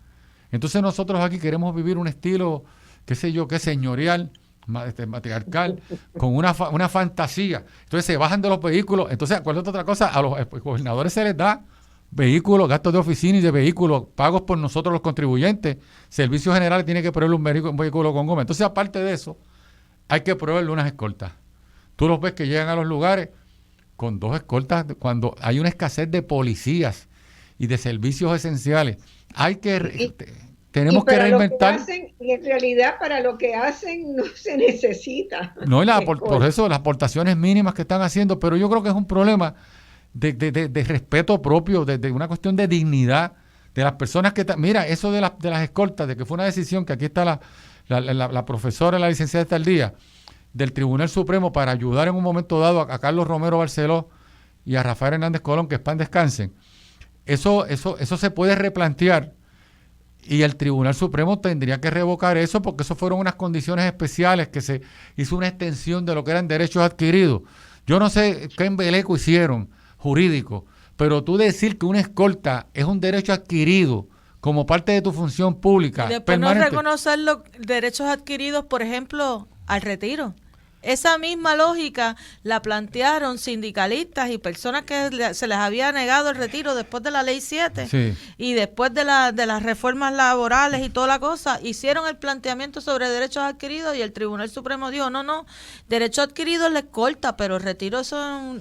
Entonces nosotros aquí queremos vivir un estilo, qué sé yo, señorial, matriarcal, con una fantasía. Entonces se bajan de los vehículos. Entonces, acuérdate otra cosa, a los gobernadores se les da vehículos, gastos de oficina y de vehículos pagos por nosotros los contribuyentes. Servicios Generales tiene que proveerle un vehículo con goma. Entonces, aparte de eso, hay que proveerle unas escoltas. Tú los ves que llegan a los lugares con 2 escoltas cuando hay una escasez de policías y de servicios esenciales. Tenemos que reinventar. Y en realidad para lo que hacen no se necesita. No, por eso las aportaciones mínimas que están haciendo, pero yo creo que es un problema de respeto propio, de una cuestión de dignidad de las personas que mira, eso de las escoltas, de que fue una decisión que aquí está la profesora, la licenciada está al día, del Tribunal Supremo para ayudar en un momento dado a Carlos Romero Barceló y a Rafael Hernández Colón, que en descansen. Eso se puede replantear y el Tribunal Supremo tendría que revocar eso, porque eso fueron unas condiciones especiales que se hizo una extensión de lo que eran derechos adquiridos. Yo no sé qué embeleco hicieron jurídico pero tú decir que una escolta es un derecho adquirido como parte de tu función pública y después permanente. No reconocer los derechos adquiridos, por ejemplo, al retiro. Esa misma lógica la plantearon sindicalistas y personas que se les había negado el retiro después de la Ley 7 sí. y después de las reformas laborales y toda la cosa, hicieron el planteamiento sobre derechos adquiridos y el Tribunal Supremo dijo, no, derecho adquirido es la escolta, pero el retiro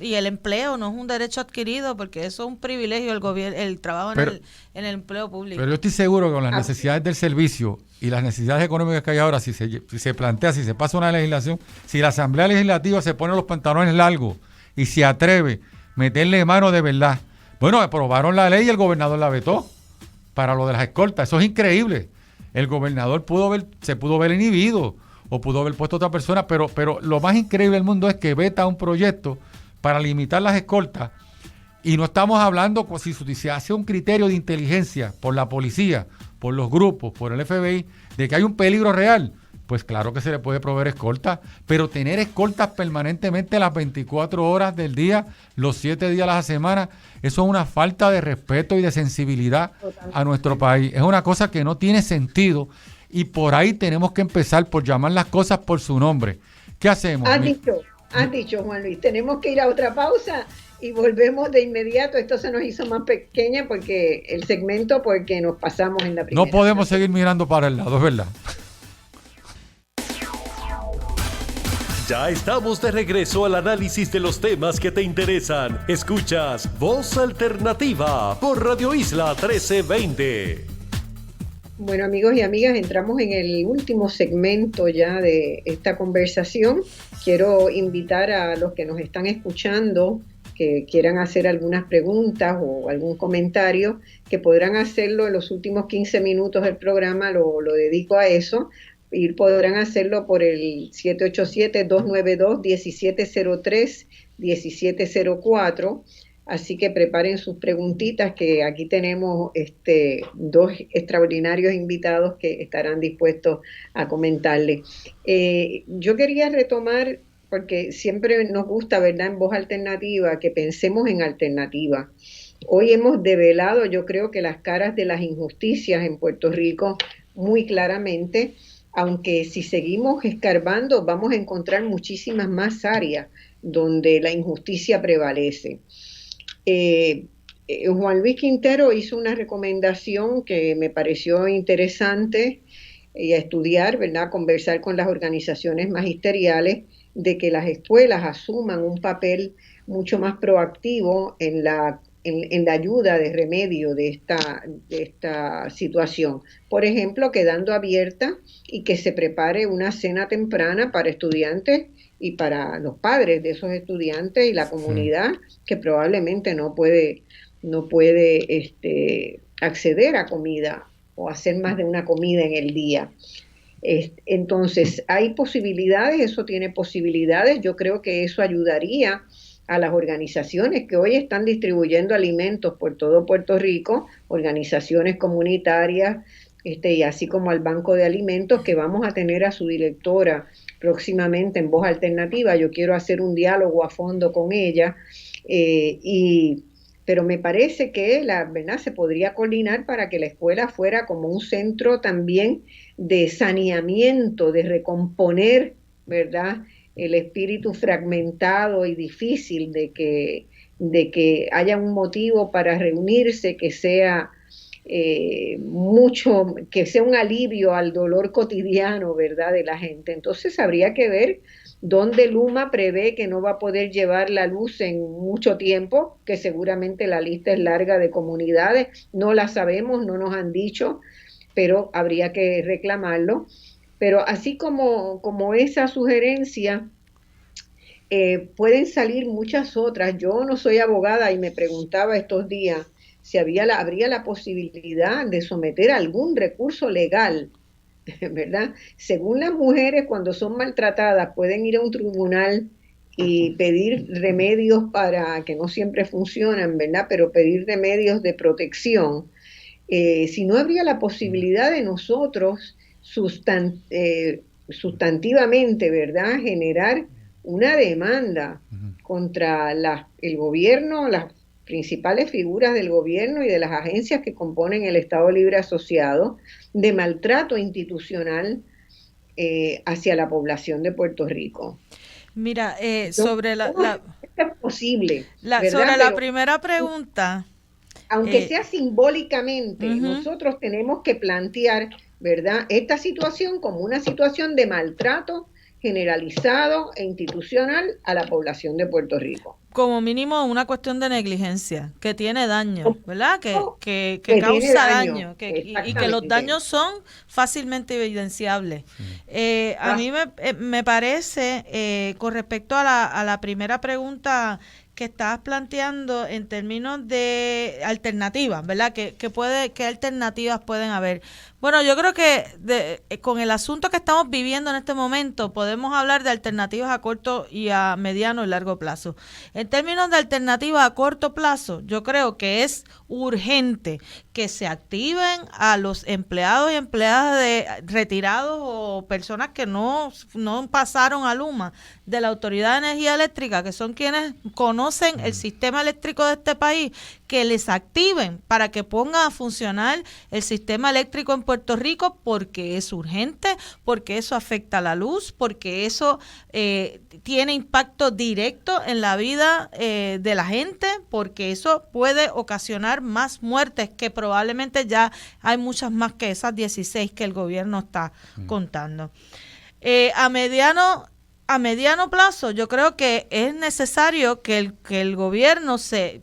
y el empleo no es un derecho adquirido porque eso es un privilegio del gobierno, el trabajo en el empleo público. Pero yo estoy seguro que con las necesidades del servicio y las necesidades económicas que hay ahora, si se plantea, si se pasa una legislación, si la Asamblea Legislativa se pone los pantalones largos y se atreve a meterle mano de verdad. Bueno, aprobaron la ley y el gobernador la vetó para lo de las escoltas. Eso es increíble. El gobernador se pudo ver inhibido o pudo haber puesto a otra persona, pero lo más increíble del mundo es que veta un proyecto para limitar las escoltas. Y no estamos hablando, si se hace un criterio de inteligencia por la policía, por los grupos, por el FBI, de que hay un peligro real, pues claro que se le puede proveer escolta, pero tener escoltas permanentemente las 24 horas del día, los 7 días a la semana, eso es una falta de respeto y de sensibilidad a nuestro país. Es una cosa que no tiene sentido y por ahí tenemos que empezar por llamar las cosas por su nombre. ¿Qué hacemos? Has dicho, Juan Luis, tenemos que ir a otra pausa y volvemos de inmediato. Esto se nos hizo más pequeña porque nos pasamos en la primera. No podemos seguir mirando para el lado, es verdad. Ya estamos de regreso al análisis de los temas que te interesan. Escuchas Voz Alternativa por Radio Isla 1320. Bueno, amigos y amigas, entramos en el último segmento ya de esta conversación. Quiero invitar a los que nos están escuchando que quieran hacer algunas preguntas o algún comentario, que podrán hacerlo en los últimos 15 minutos del programa, lo dedico a eso, y podrán hacerlo por el 787-292-1703, 1704, así que preparen sus preguntitas, que aquí tenemos dos extraordinarios invitados que estarán dispuestos a comentarle. Yo quería retomar, porque siempre nos gusta, ¿verdad?, en Voz Alternativa, que pensemos en alternativa. Hoy hemos develado, yo creo que las caras de las injusticias en Puerto Rico muy claramente, aunque si seguimos escarbando vamos a encontrar muchísimas más áreas donde la injusticia prevalece. Juan Luis Quintero hizo una recomendación que me pareció interesante a estudiar, ¿verdad?, conversar con las organizaciones magisteriales, de que las escuelas asuman un papel mucho más proactivo en la ayuda de remedio de esta situación. Por ejemplo, quedando abierta y que se prepare una cena temprana para estudiantes y para los padres de esos estudiantes y la comunidad que probablemente no puede acceder a comida o hacer más de una comida en el día. Entonces, hay posibilidades, eso tiene posibilidades. Yo creo que eso ayudaría a las organizaciones que hoy están distribuyendo alimentos por todo Puerto Rico, organizaciones comunitarias, y así como al Banco de Alimentos, que vamos a tener a su directora próximamente en Voz Alternativa. Yo quiero hacer un diálogo a fondo con ella, pero me parece que ¿verdad?, se podría coordinar para que la escuela fuera como un centro también de saneamiento, de recomponer, ¿verdad?, el espíritu fragmentado y difícil de que haya un motivo para reunirse que sea que sea un alivio al dolor cotidiano, ¿verdad?, de la gente. Entonces habría que ver dónde Luma prevé que no va a poder llevar la luz en mucho tiempo, que seguramente la lista es larga de comunidades, no la sabemos, no nos han dicho, pero habría que reclamarlo. Pero así como esa sugerencia, pueden salir muchas otras. Yo no soy abogada y me preguntaba estos días si habría la posibilidad de someter algún recurso legal, ¿verdad? Según las mujeres, cuando son maltratadas, pueden ir a un tribunal y pedir remedios para que no siempre funcionan, ¿verdad?, pero pedir remedios de protección. Si no habría la posibilidad de nosotros sustantivamente, ¿verdad?, generar una demanda contra el gobierno, principales figuras del gobierno y de las agencias que componen el Estado Libre Asociado de maltrato institucional hacia la población de Puerto Rico. Mira, sobre es posible, sobre la primera pregunta, aunque sea simbólicamente, nosotros tenemos que plantear, ¿verdad?, esta situación como una situación de maltrato generalizado e institucional a la población de Puerto Rico. Como mínimo una cuestión de negligencia, que tiene daño, ¿verdad? Que causa daño, y que los daños son fácilmente evidenciables. A mí me parece, con respecto a la primera pregunta que estabas planteando en términos de alternativas, ¿verdad? ¿Qué alternativas pueden haber? Bueno, yo creo que con el asunto que estamos viviendo en este momento podemos hablar de alternativas a corto y a mediano y largo plazo. En términos de alternativas a corto plazo, yo creo que es urgente que se activen a los empleados y empleadas de retirados o personas que no pasaron a Luma de la Autoridad de Energía Eléctrica, que son quienes conocen el sistema eléctrico de este país, que les activen para que pongan a funcionar el sistema eléctrico en Puerto Rico, porque es urgente, porque eso afecta a la luz, porque eso tiene impacto directo en la vida de la gente, porque eso puede ocasionar más muertes, que probablemente ya hay muchas más que esas 16 que el gobierno está contando. A mediano plazo, yo creo que es necesario que el gobierno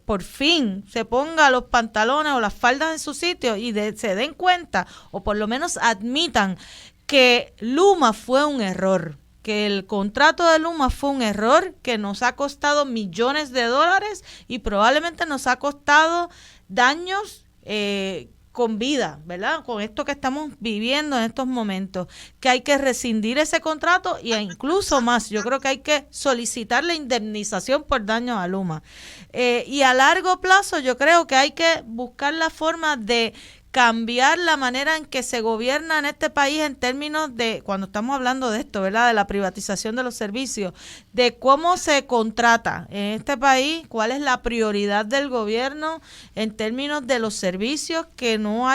por fin se ponga los pantalones o las faldas en su sitio y se den cuenta, o por lo menos admitan, que Luma fue un error, que el contrato de Luma fue un error, que nos ha costado millones de dólares y probablemente nos ha costado daños con vida, ¿verdad? Con esto que estamos viviendo en estos momentos, que hay que rescindir ese contrato e incluso más. Yo creo que hay que solicitar la indemnización por daños a Luma. Y a largo plazo yo creo que hay que buscar la forma de cambiar la manera en que se gobierna en este país en términos de, cuando estamos hablando de esto, ¿verdad?, de la privatización de los servicios, de cómo se contrata en este país, cuál es la prioridad del gobierno en términos de los servicios, que no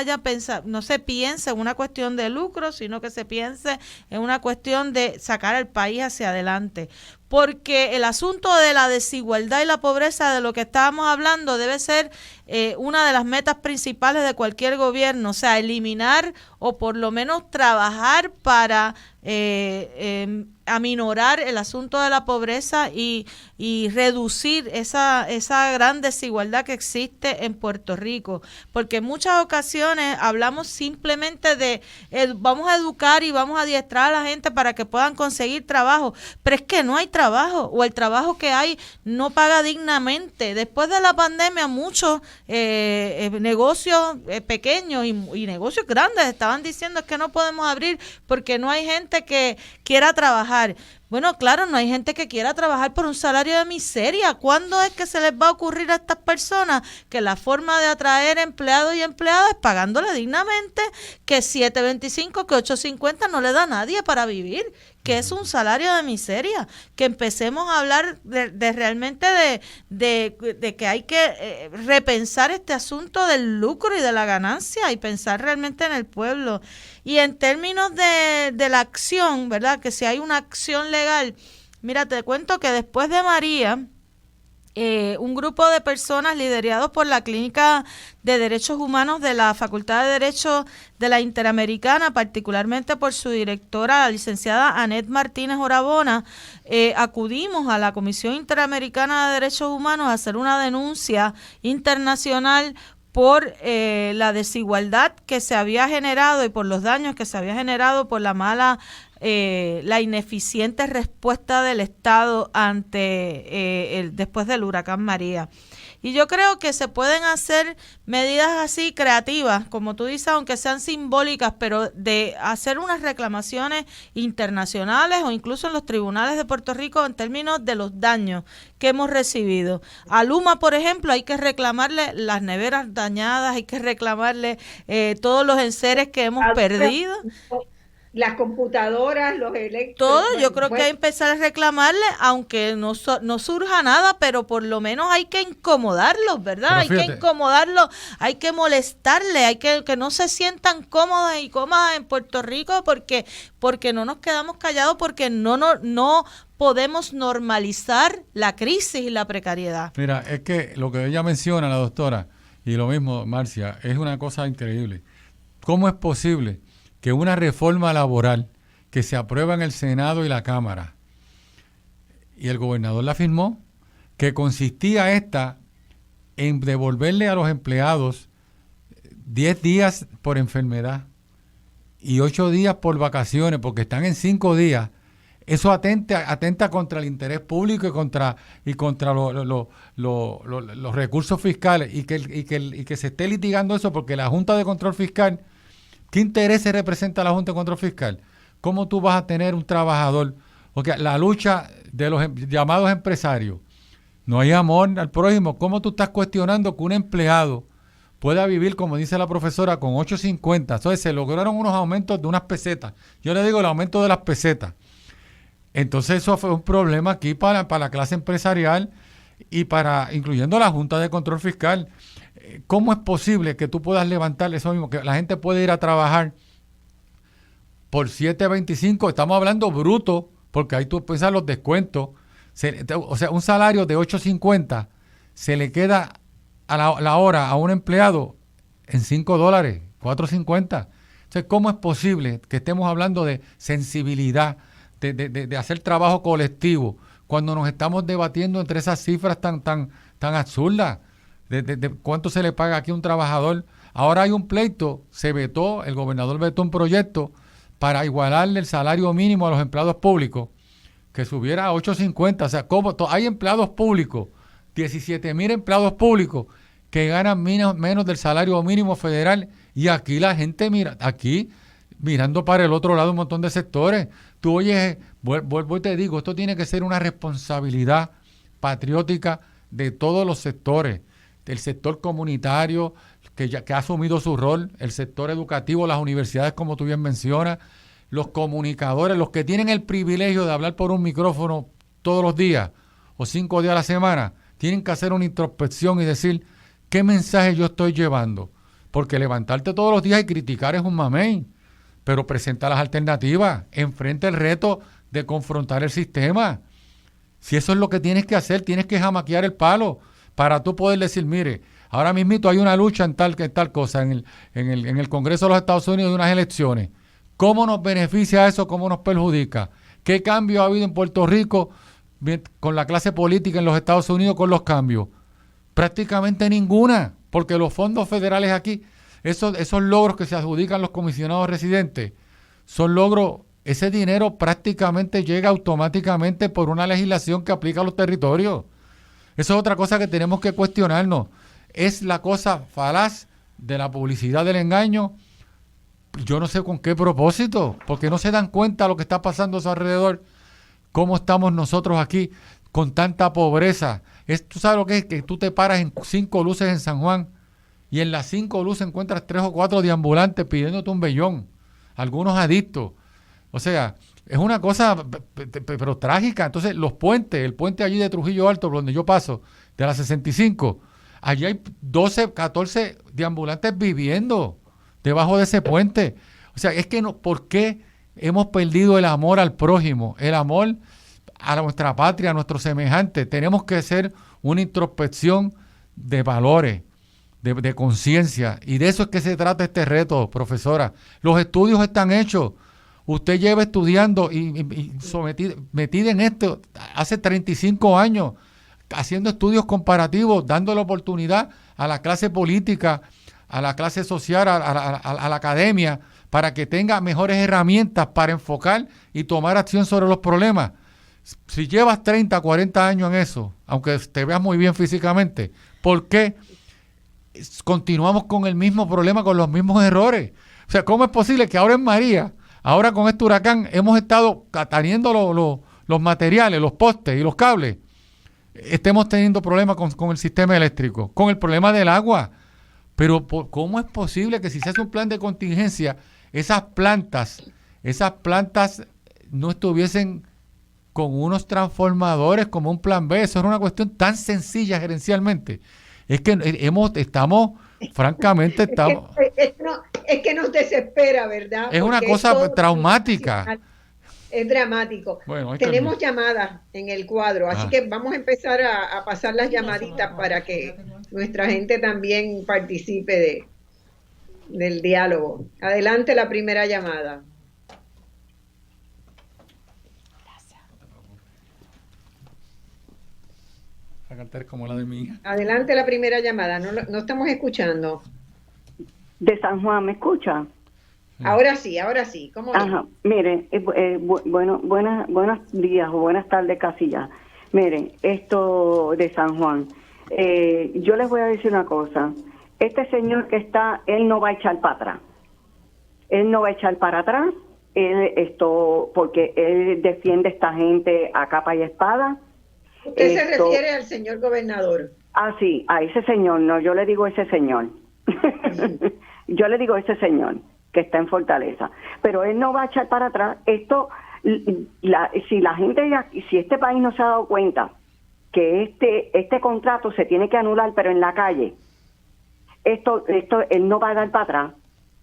se piense en una cuestión de lucro, sino que se piense en una cuestión de sacar al país hacia adelante. Porque el asunto de la desigualdad y la pobreza, de lo que estábamos hablando, debe ser una de las metas principales de cualquier gobierno, o sea, eliminar o por lo menos trabajar para aminorar el asunto de la pobreza y reducir esa gran desigualdad que existe en Puerto Rico, porque en muchas ocasiones hablamos simplemente de vamos a educar y vamos a adiestrar a la gente para que puedan conseguir trabajo, pero es que no hay trabajo, o el trabajo que hay no paga dignamente. Después de la pandemia, muchos negocios pequeños y negocios grandes estaban diciendo que no podemos abrir porque no hay gente que quiera trabajar. Bueno, claro, no hay gente que quiera trabajar por un salario de miseria. ¿Cuándo es que se les va a ocurrir a estas personas que la forma de atraer empleados y empleadas es pagándole dignamente, que $7.25, que $8.50 no le da a nadie para vivir? Que es un salario de miseria, que empecemos a hablar de realmente de que hay que repensar este asunto del lucro y de la ganancia y pensar realmente en el pueblo. Y en términos de la acción, ¿verdad?, que si hay una acción legal, mira, te cuento que después de María, un grupo de personas liderados por la Clínica de Derechos Humanos de la Facultad de Derecho de la Interamericana, particularmente por su directora, la licenciada Annette Martínez Orabona, acudimos a la Comisión Interamericana de Derechos Humanos a hacer una denuncia internacional por la desigualdad que se había generado y por los daños que se había generado por la ineficiente respuesta del Estado ante después del huracán María. Y yo creo que se pueden hacer medidas así creativas, como tú dices, aunque sean simbólicas, pero de hacer unas reclamaciones internacionales o incluso en los tribunales de Puerto Rico en términos de los daños que hemos recibido. A Luma, por ejemplo, hay que reclamarle las neveras dañadas, hay que reclamarle todos los enseres que hemos perdido. las computadoras, los electros. Todo, yo creo que hay que empezar a reclamarle, aunque no surja nada, pero por lo menos hay que incomodarlos, ¿verdad? Hay que incomodarlos, hay que molestarles, hay que no se sientan cómodos y cómodas en Puerto Rico porque no nos quedamos callados, porque no podemos normalizar la crisis y la precariedad. Mira, es que lo que ella menciona, la doctora, y lo mismo, Marcia, es una cosa increíble. ¿Cómo es posible que una reforma laboral que se aprueba en el Senado y la Cámara, y el gobernador la firmó, que consistía en devolverle a los empleados 10 días por enfermedad y 8 días por vacaciones, porque están en 5 días, eso atenta contra el interés público y contra los recursos fiscales, y que se esté litigando eso porque la Junta de Control Fiscal, ¿qué intereses representa la Junta de Control Fiscal? ¿Cómo tú vas a tener un trabajador? Porque la lucha de los llamados empresarios, no hay amor al prójimo. ¿Cómo tú estás cuestionando que un empleado pueda vivir, como dice la profesora, con 8.50? Entonces se lograron unos aumentos de unas pesetas. Yo le digo el aumento de las pesetas. Entonces eso fue un problema aquí para la clase empresarial y incluyendo la Junta de Control Fiscal. ¿Cómo es posible que tú puedas levantar eso mismo? Que la gente puede ir a trabajar por 7.25, estamos hablando bruto, porque ahí tú piensas los descuentos. O sea, un salario de 8.50 se le queda a la hora a un empleado en $5, 4.50. Entonces, ¿cómo es posible que estemos hablando de sensibilidad, de hacer trabajo colectivo, cuando nos estamos debatiendo entre esas cifras tan absurdas? De cuánto se le paga aquí a un trabajador. Ahora hay un pleito, se vetó, el gobernador vetó un proyecto para igualarle el salario mínimo a los empleados públicos, que subiera a 8.50. O sea, hay empleados públicos, 17,000 empleados públicos que ganan menos del salario mínimo federal, y aquí la gente mirando para el otro lado un montón de sectores. Tú oyes, vuelvo y te digo, esto tiene que ser una responsabilidad patriótica de todos los sectores. El sector comunitario, que ha asumido su rol, el sector educativo, las universidades, como tú bien mencionas, los comunicadores, los que tienen el privilegio de hablar por un micrófono todos los días o 5 días a la semana, tienen que hacer una introspección y decir, ¿qué mensaje yo estoy llevando? Porque levantarte todos los días y criticar es un mamey, pero presenta las alternativas, enfrenta el reto de confrontar el sistema. Si eso es lo que tienes que hacer, tienes que jamaquear el palo, para tú poder decir, mire, ahora mismito hay una lucha en tal cosa, en el Congreso de los Estados Unidos de unas elecciones. ¿Cómo nos beneficia eso? ¿Cómo nos perjudica? ¿Qué cambio ha habido en Puerto Rico con la clase política en los Estados Unidos con los cambios? Prácticamente ninguna, porque los fondos federales aquí, esos logros que se adjudican los comisionados residentes, son logros, ese dinero prácticamente llega automáticamente por una legislación que aplica a los territorios. Eso es otra cosa que tenemos que cuestionarnos. Es la cosa falaz de la publicidad del engaño. Yo no sé con qué propósito, porque no se dan cuenta de lo que está pasando a su alrededor. ¿Cómo estamos nosotros aquí con tanta pobreza? ¿Tú sabes lo que es? Que tú te paras en 5 luces en San Juan y en las 5 luces encuentras 3 o 4 deambulantes pidiéndote un vellón, algunos adictos. O sea, es una cosa pero trágica. Entonces, los puentes, el puente allí de Trujillo Alto, donde yo paso, de la 65, allí hay 12, 14 deambulantes viviendo debajo de ese puente. O sea, es que ¿por qué hemos perdido el amor al prójimo, el amor a nuestra patria, a nuestros semejantes? Tenemos que hacer una introspección de valores, de conciencia, y de eso es que se trata este reto, profesora. Los estudios están hechos. Usted lleva estudiando y metida en esto hace 35 años, haciendo estudios comparativos, dando la oportunidad a la clase política, a la clase social, a la academia, para que tenga mejores herramientas para enfocar y tomar acción sobre los problemas. Si llevas 30, 40 años en eso, aunque te veas muy bien físicamente, ¿por qué continuamos con el mismo problema, con los mismos errores? O sea, ¿cómo es posible que ahora en María, ahora con este huracán, hemos estado teniendo los materiales, los postes y los cables, estemos teniendo problemas con el sistema eléctrico, con el problema del agua? Pero ¿cómo es posible que si se hace un plan de contingencia, esas plantas, esas plantas no estuviesen con unos transformadores como un plan B. Eso es una cuestión tan sencilla gerencialmente. Es que francamente, es que nos desespera, ¿verdad? Es una cosa traumática. Es dramático. Bueno, tenemos llamadas en el cuadro, así que vamos a empezar a pasar las llamaditas para que nuestra gente también participe del diálogo. Adelante la primera llamada. A cantar como la de mi hija. Adelante la primera llamada, no estamos escuchando. De San Juan, ¿me escucha? Ahora sí. ¿Cómo Ajá, mire, buenos días o buenas tardes casi ya. Miren, esto de San Juan, yo les voy a decir una cosa. Este señor que está, él no va a echar para atrás. Él no va a echar para atrás, porque él defiende a esta gente a capa y espada. ¿Usted se refiere al señor gobernador? Ah, sí, a ese señor, no, yo le digo ese señor. Yo le digo ese señor que está en Fortaleza, pero él no va a echar para atrás. Si la gente si este país no se ha dado cuenta que este contrato se tiene que anular, pero en la calle, esto él no va a dar para atrás,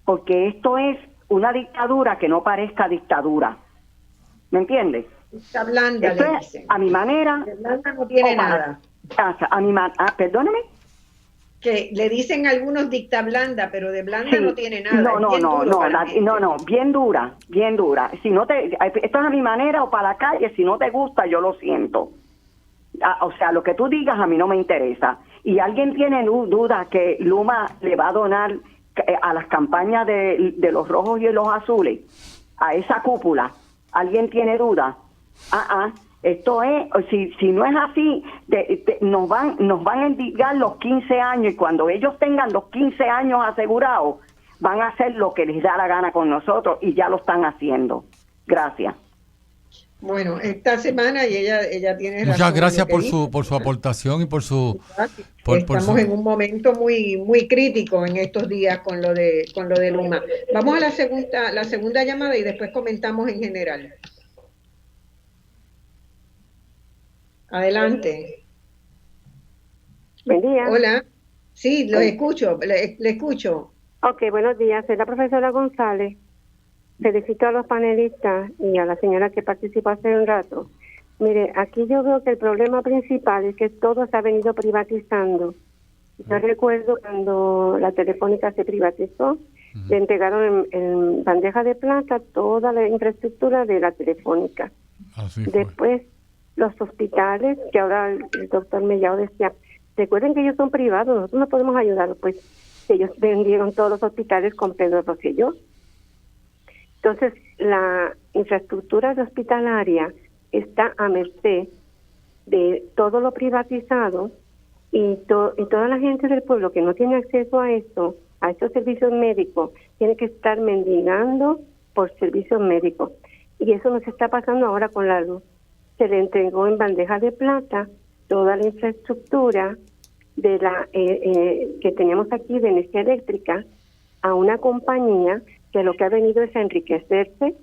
porque esto es una dictadura que no parezca dictadura, ¿me entiendes? Está blanda, esto le es, dicen. a mi manera. De blanda no tiene nada. Perdóname. Que le dicen algunos dicta blanda, pero de blanda no tiene nada. No, bien dura. Si no esto es a mi manera o para la calle, si no te gusta, yo lo siento. O sea, lo que tú digas a mí no me interesa. Y alguien tiene duda que Luma le va a donar a las campañas de los rojos y los azules, a esa cúpula. ¿Alguien tiene duda? Esto es, si no es así, nos van a indicar los 15 años, y cuando ellos tengan los 15 años asegurados, van a hacer lo que les da la gana con nosotros, y ya lo están haciendo. Gracias. Bueno, esta semana, y ella tiene razón. Muchas gracias por su aportación y por su... Estamos en un momento muy muy crítico en estos días con lo de Luma. Vamos a la segunda llamada y después comentamos en general. Adelante. Buen día. Hola. Sí, lo escucho, le escucho. Ok, buenos días. Soy la profesora González. Felicito a los panelistas y a la señora que participó hace un rato. Mire, aquí yo veo que el problema principal es que todo se ha venido privatizando. Yo recuerdo cuando la Telefónica se privatizó, le entregaron en bandeja de plata toda la infraestructura de la Telefónica. Después, los hospitales, que ahora el doctor Mellado decía, recuerden que ellos son privados, nosotros no podemos ayudar, pues ellos vendieron todos los hospitales con Pedro Rosselló. Entonces, la infraestructura hospitalaria está a merced de todo lo privatizado y toda la gente del pueblo que no tiene acceso a esto, a estos servicios médicos, tiene que estar mendigando por servicios médicos. Y eso nos está pasando ahora con la luz. Se le entregó en bandeja de plata toda la infraestructura de que teníamos aquí de energía eléctrica a una compañía que lo que ha venido es a enriquecerse,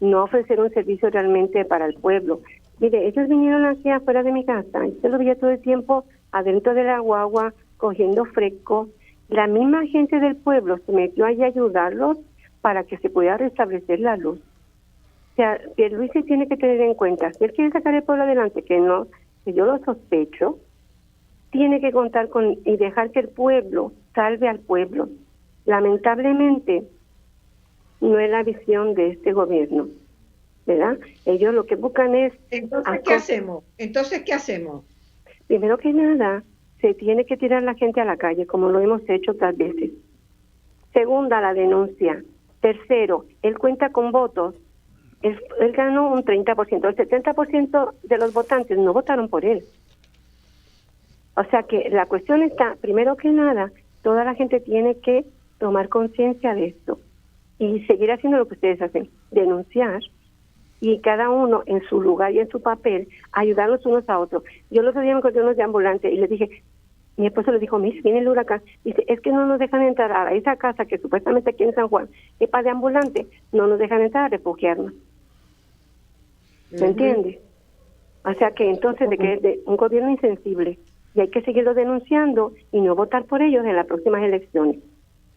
no ofrecer un servicio realmente para el pueblo. Mire, ellos vinieron aquí afuera de mi casa, y yo lo veía todo el tiempo adentro de la guagua, cogiendo fresco. La misma gente del pueblo se metió allí a ayudarlos para que se pudiera restablecer la luz. O sea, Luis se tiene que tener en cuenta, si él quiere sacar el pueblo adelante, que yo lo sospecho, tiene que contar con y dejar que el pueblo salve al pueblo. Lamentablemente, no es la visión de este gobierno, ¿verdad? Ellos lo que buscan es... Entonces, ¿qué hacemos? Primero que nada, se tiene que tirar la gente a la calle, como lo hemos hecho otras veces. Segunda, la denuncia. Tercero, él cuenta con votos. Él ganó un 30%. El 70% de los votantes no votaron por él. O sea que la cuestión está, primero que nada, toda la gente tiene que tomar conciencia de esto y seguir haciendo lo que ustedes hacen, denunciar, y cada uno en su lugar y en su papel, ayudarnos unos a otros. Yo el otro día me encontré unos de ambulantes y les dije, Mi esposo le dijo, Miss, viene el huracán. Dice, es que no nos dejan entrar a esa casa que supuestamente aquí en San Juan es para de ambulante, no nos dejan entrar a refugiarnos. ¿Se entiende? O sea que entonces de que es de un gobierno insensible y hay que seguirlo denunciando y no votar por ellos en las próximas elecciones.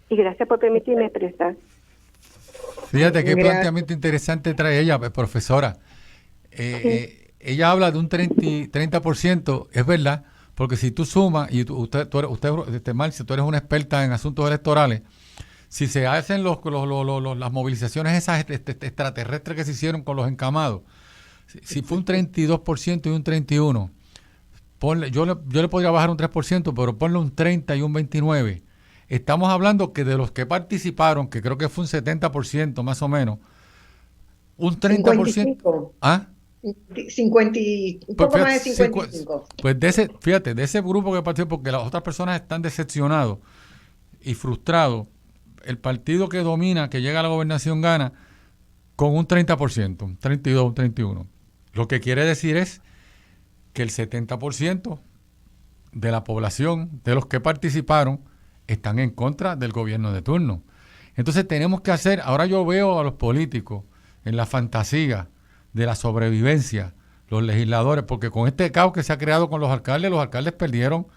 Y gracias por permitirme expresar. Fíjate qué planteamiento interesante trae ella, profesora. Ella habla de un 30%, es verdad, porque si tú sumas, y usted Marcia, tú eres una experta en asuntos electorales, si se hacen las movilizaciones esas extraterrestres que se hicieron con los encamados, si fue un 32% y un 31%, yo le podría bajar un 3%, pero ponle un 30 y un 29%. Estamos hablando que de los que participaron, que creo que fue un 70% más o menos, un 30%... 55. ¿Ah? 50, un poco más de 55. Pues de ese grupo que participó, porque las otras personas están decepcionados y frustrados, el partido que domina, que llega a la gobernación, gana con un 30%, un 32, un 31%. Lo que quiere decir es que el 70% de la población, de los que participaron, están en contra del gobierno de turno. Entonces tenemos que hacer, ahora yo veo a los políticos en la fantasía de la sobrevivencia, los legisladores, porque con este caos que se ha creado con los alcaldes perdieron,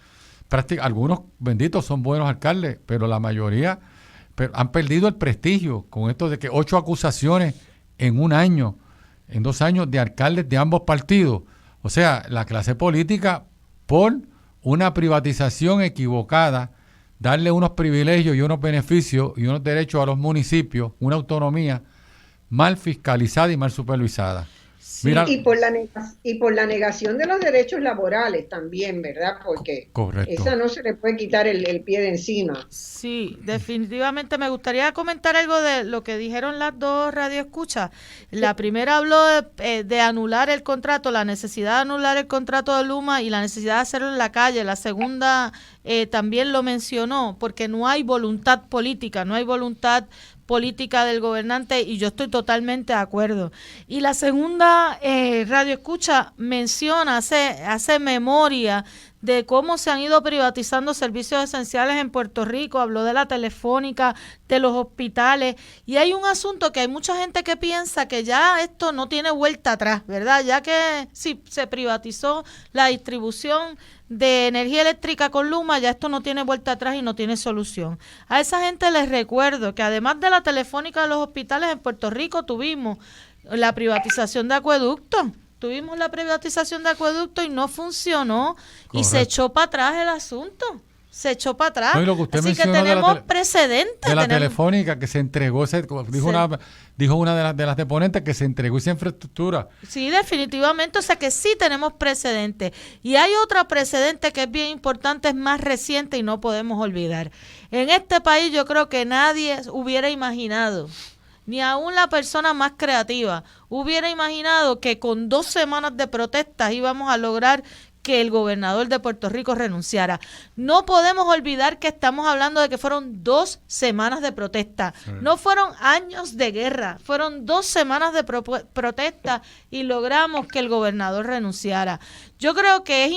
algunos benditos son buenos alcaldes, pero la mayoría han perdido el prestigio con esto de que 8 acusaciones en un año, en 2 años de alcaldes de ambos partidos. O sea, la clase política, por una privatización equivocada, darle unos privilegios y unos beneficios y unos derechos a los municipios, una autonomía mal fiscalizada y mal supervisada. Sí, mira, y por la negación de los derechos laborales también, ¿verdad? Porque correcto, esa no se le puede quitar el pie de encima. Sí, definitivamente me gustaría comentar algo de lo que dijeron las dos radioescuchas. La primera habló de anular el contrato, la necesidad de anular el contrato de Luma y la necesidad de hacerlo en la calle. La segunda también lo mencionó, porque no hay voluntad política, no hay voluntad política del gobernante, y yo estoy totalmente de acuerdo. Y la segunda radio escucha menciona, hace memoria de cómo se han ido privatizando servicios esenciales en Puerto Rico, habló de la telefónica, de los hospitales, y hay un asunto que hay mucha gente que piensa que ya esto no tiene vuelta atrás, ¿verdad? Ya que si se privatizó la distribución de energía eléctrica con Luma, ya esto no tiene vuelta atrás y no tiene solución. A esa gente les recuerdo que además de la telefónica de los hospitales en Puerto Rico, tuvimos la privatización de acueductos. Tuvimos la privatización de acueducto y no funcionó. Correcto. Y se echó para atrás el asunto. Se echó para atrás. No, así que tenemos precedentes. De la telefónica que se entregó, dijo una de las deponentes que se entregó esa infraestructura. Sí, definitivamente. O sea que sí tenemos precedentes. Y hay otra precedente que es bien importante, es más reciente y no podemos olvidar. En este país yo creo que nadie hubiera imaginado, ni aún la persona más creativa hubiera imaginado que con 2 semanas de protestas íbamos a lograr que el gobernador de Puerto Rico renunciara. No podemos olvidar que estamos hablando de que fueron 2 semanas de protesta. Sí. No fueron años de guerra, fueron 2 semanas de protesta y logramos que el gobernador renunciara. Yo creo que es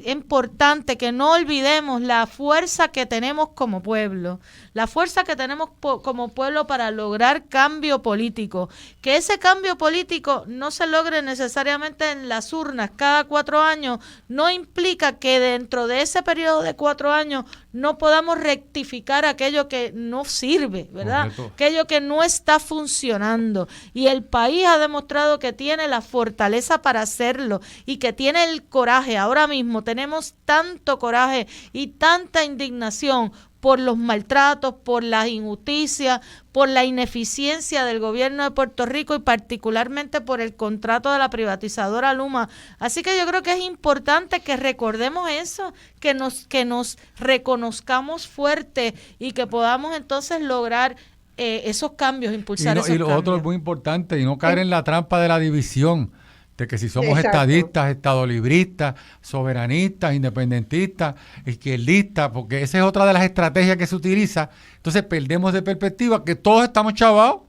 importante que no olvidemos la fuerza que tenemos como pueblo, la fuerza que tenemos como pueblo para lograr cambio político. Que ese cambio político no se logre necesariamente en las urnas cada 4 años, no implica que dentro de ese periodo de 4 años no podamos rectificar aquello que no sirve, ¿verdad? Correcto. Aquello que no está funcionando. Y el país ha demostrado que tiene la fortaleza para hacerlo y que tiene el coraje. Ahora mismo tenemos tanto coraje y tanta indignación por los maltratos, por las injusticias, por la ineficiencia del gobierno de Puerto Rico y particularmente por el contrato de la privatizadora Luma. Así que yo creo que es importante que recordemos eso, que nos reconozcamos fuerte y que podamos entonces lograr esos cambios, impulsar esos cambios. Y lo otro es muy importante, y no caer en la trampa de la división, de que si somos estadistas, estadolibristas, soberanistas, independentistas, izquierdistas, porque esa es otra de las estrategias que se utiliza. Entonces perdemos de perspectiva que todos estamos chavados,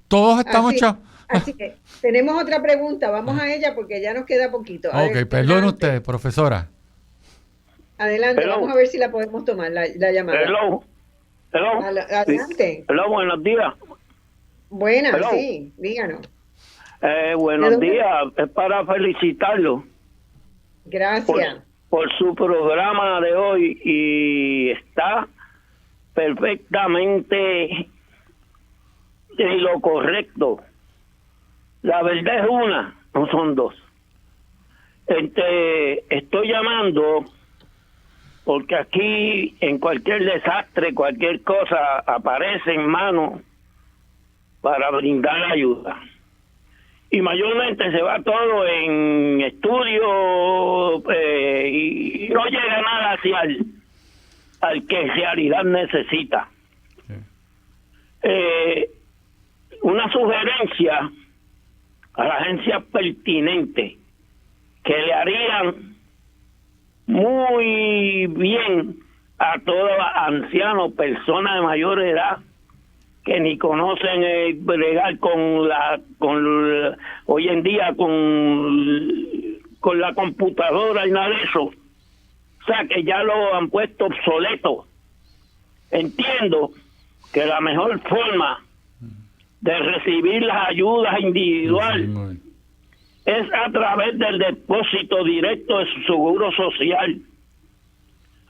todos estamos chavados. Así que tenemos otra pregunta, vamos a ella porque ya nos queda poquito. Ok, perdone usted, profesora. Adelante, Hello. vamos a ver si la podemos tomar, la llamada. Hello. Adelante. Hello, buenos días. Buenas, Hello. sí, díganos. Buenos días, es para felicitarlo Gracias. por su programa de hoy y está perfectamente en lo correcto. La verdad es una, no son dos. Estoy llamando porque aquí en cualquier desastre, cualquier cosa aparece en mano para brindar ayuda. Y mayormente se va todo en estudios y no llega nada hacia al que en realidad necesita. Una sugerencia a la agencia pertinente que le harían muy bien a todo anciano, persona de mayor edad que ni conocen bregar hoy en día con la computadora y nada de eso. O sea, que ya lo han puesto obsoleto. Entiendo que la mejor forma de recibir las ayudas individuales es a través del depósito directo de su seguro social.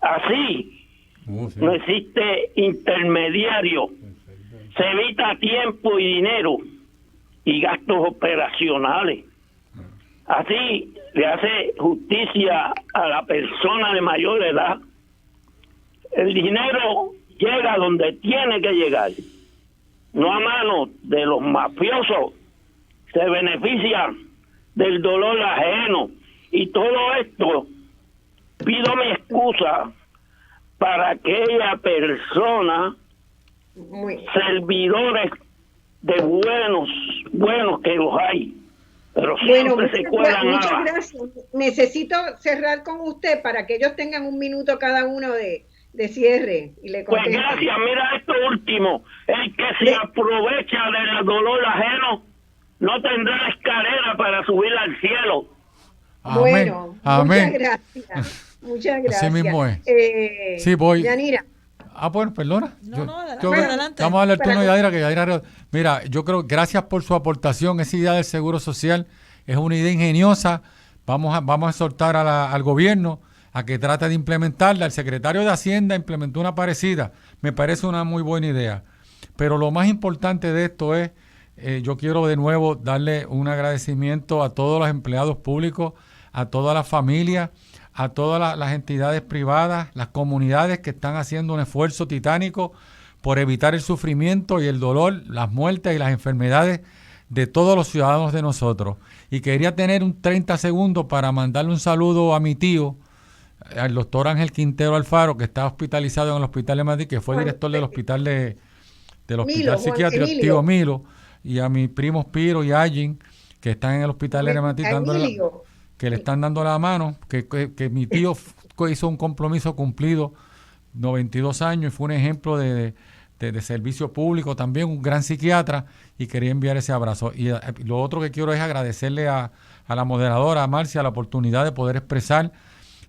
Así, no existe intermediario. Se evita tiempo y dinero y gastos operacionales. Así le hace justicia a la persona de mayor edad. El dinero llega donde tiene que llegar, no a manos de los mafiosos. Se benefician del dolor ajeno. Y todo esto, pido mi excusa para aquella persona, servidores de buenos que los hay, pero siempre se cuelan muchas nada. gracias. Necesito cerrar con usted para que ellos tengan un minuto cada uno de cierre y le Pues contesten. gracias, mira esto último, el que se aprovecha del dolor ajeno no tendrá escalera para subir al cielo. Bueno, Amén. muchas gracias. Muchas gracias. Así mismo es. Sí, voy. Yanira. Bueno, perdona. Adelante. Vamos a darle el turno a Yadira, que Yadira... Mira, yo creo, gracias por su aportación. Esa idea del seguro social es una idea ingeniosa. Vamos a exhortar al gobierno a que trate de implementarla. El secretario de Hacienda implementó una parecida. Me parece una muy buena idea. Pero lo más importante de esto es, yo quiero de nuevo darle un agradecimiento a todos los empleados públicos, a todas las familias, a todas las entidades privadas, las comunidades que están haciendo un esfuerzo titánico por evitar el sufrimiento y el dolor, las muertes y las enfermedades de todos los ciudadanos de nosotros. Y quería tener un 30 segundos para mandarle un saludo a mi tío, al doctor Ángel Quintero Alfaro, que está hospitalizado en el Hospital de Madrid, que fue director del hospital del Hospital Psiquiátrico Tío Milo, y a mis primos Piro y Agin, que están en el Hospital de Madrid, que le están dando la mano, que mi tío hizo un compromiso cumplido, 92 años, y fue un ejemplo de servicio público, también un gran psiquiatra, y quería enviar ese abrazo. Y lo otro que quiero es agradecerle a la moderadora, a Marcia, la oportunidad de poder expresar.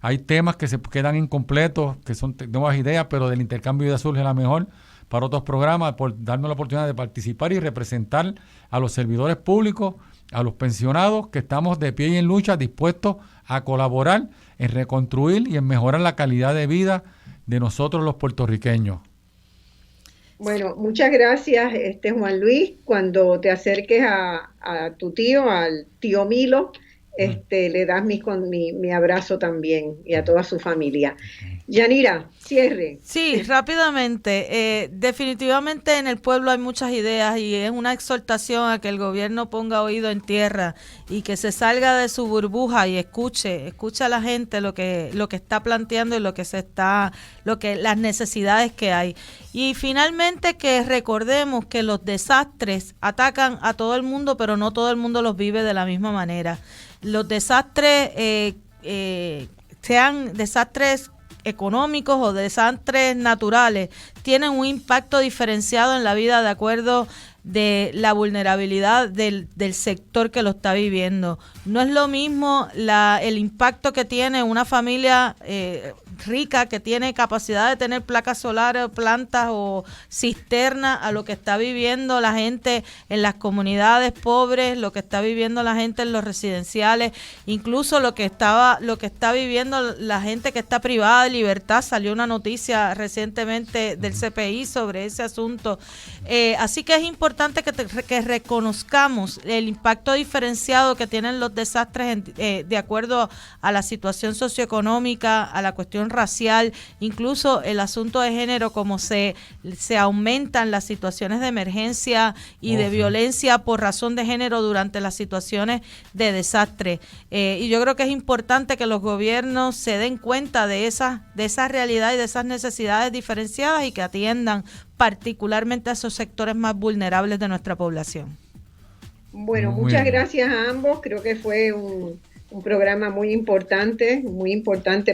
Hay temas que se quedan incompletos, que son nuevas ideas, pero del intercambio de ideas surge la mejor para otros programas, por darnos la oportunidad de participar y representar a los servidores públicos, a los pensionados, que estamos de pie y en lucha, dispuestos a colaborar en reconstruir y en mejorar la calidad de vida de nosotros los puertorriqueños. Bueno, muchas gracias, Juan Luis. Cuando te acerques a tu tío, al tío Milo, le das mi abrazo también, y a toda su familia. Yanira, cierre. Sí, rápidamente. Definitivamente en el pueblo hay muchas ideas y es una exhortación a que el gobierno ponga oído en tierra y que se salga de su burbuja y escuche a la gente lo que está planteando y las necesidades que hay. Y finalmente que recordemos que los desastres atacan a todo el mundo, pero no todo el mundo los vive de la misma manera. Los desastres, sean desastres económicos o desastres naturales, tienen un impacto diferenciado en la vida de acuerdo de la vulnerabilidad del sector que lo está viviendo. No es lo mismo el impacto que tiene una familia rica, que tiene capacidad de tener placas solares, plantas o cisternas, a lo que está viviendo la gente en las comunidades pobres, lo que está viviendo la gente en los residenciales, incluso lo que está viviendo la gente que está privada de libertad. Salió una noticia recientemente del CPI sobre ese asunto. Así que es importante que reconozcamos el impacto diferenciado que tienen los desastres de acuerdo a la situación socioeconómica, a la cuestión racial, incluso el asunto de género, como se aumentan las situaciones de emergencia y de violencia por razón de género durante las situaciones de desastre. Y yo creo que es importante que los gobiernos se den cuenta de esa realidad y de esas necesidades diferenciadas y que atiendan particularmente a esos sectores más vulnerables de nuestra población. Bueno, muchas gracias a ambos. Creo que fue un programa muy importante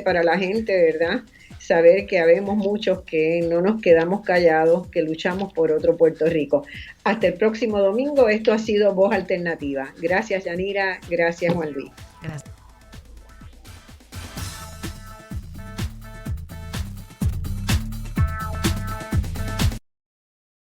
para la gente, ¿verdad? Saber que habemos muchos que no nos quedamos callados, que luchamos por otro Puerto Rico. Hasta el próximo domingo. Esto ha sido Voz Alternativa. Gracias, Yanira. Gracias, Juan Luis. Gracias.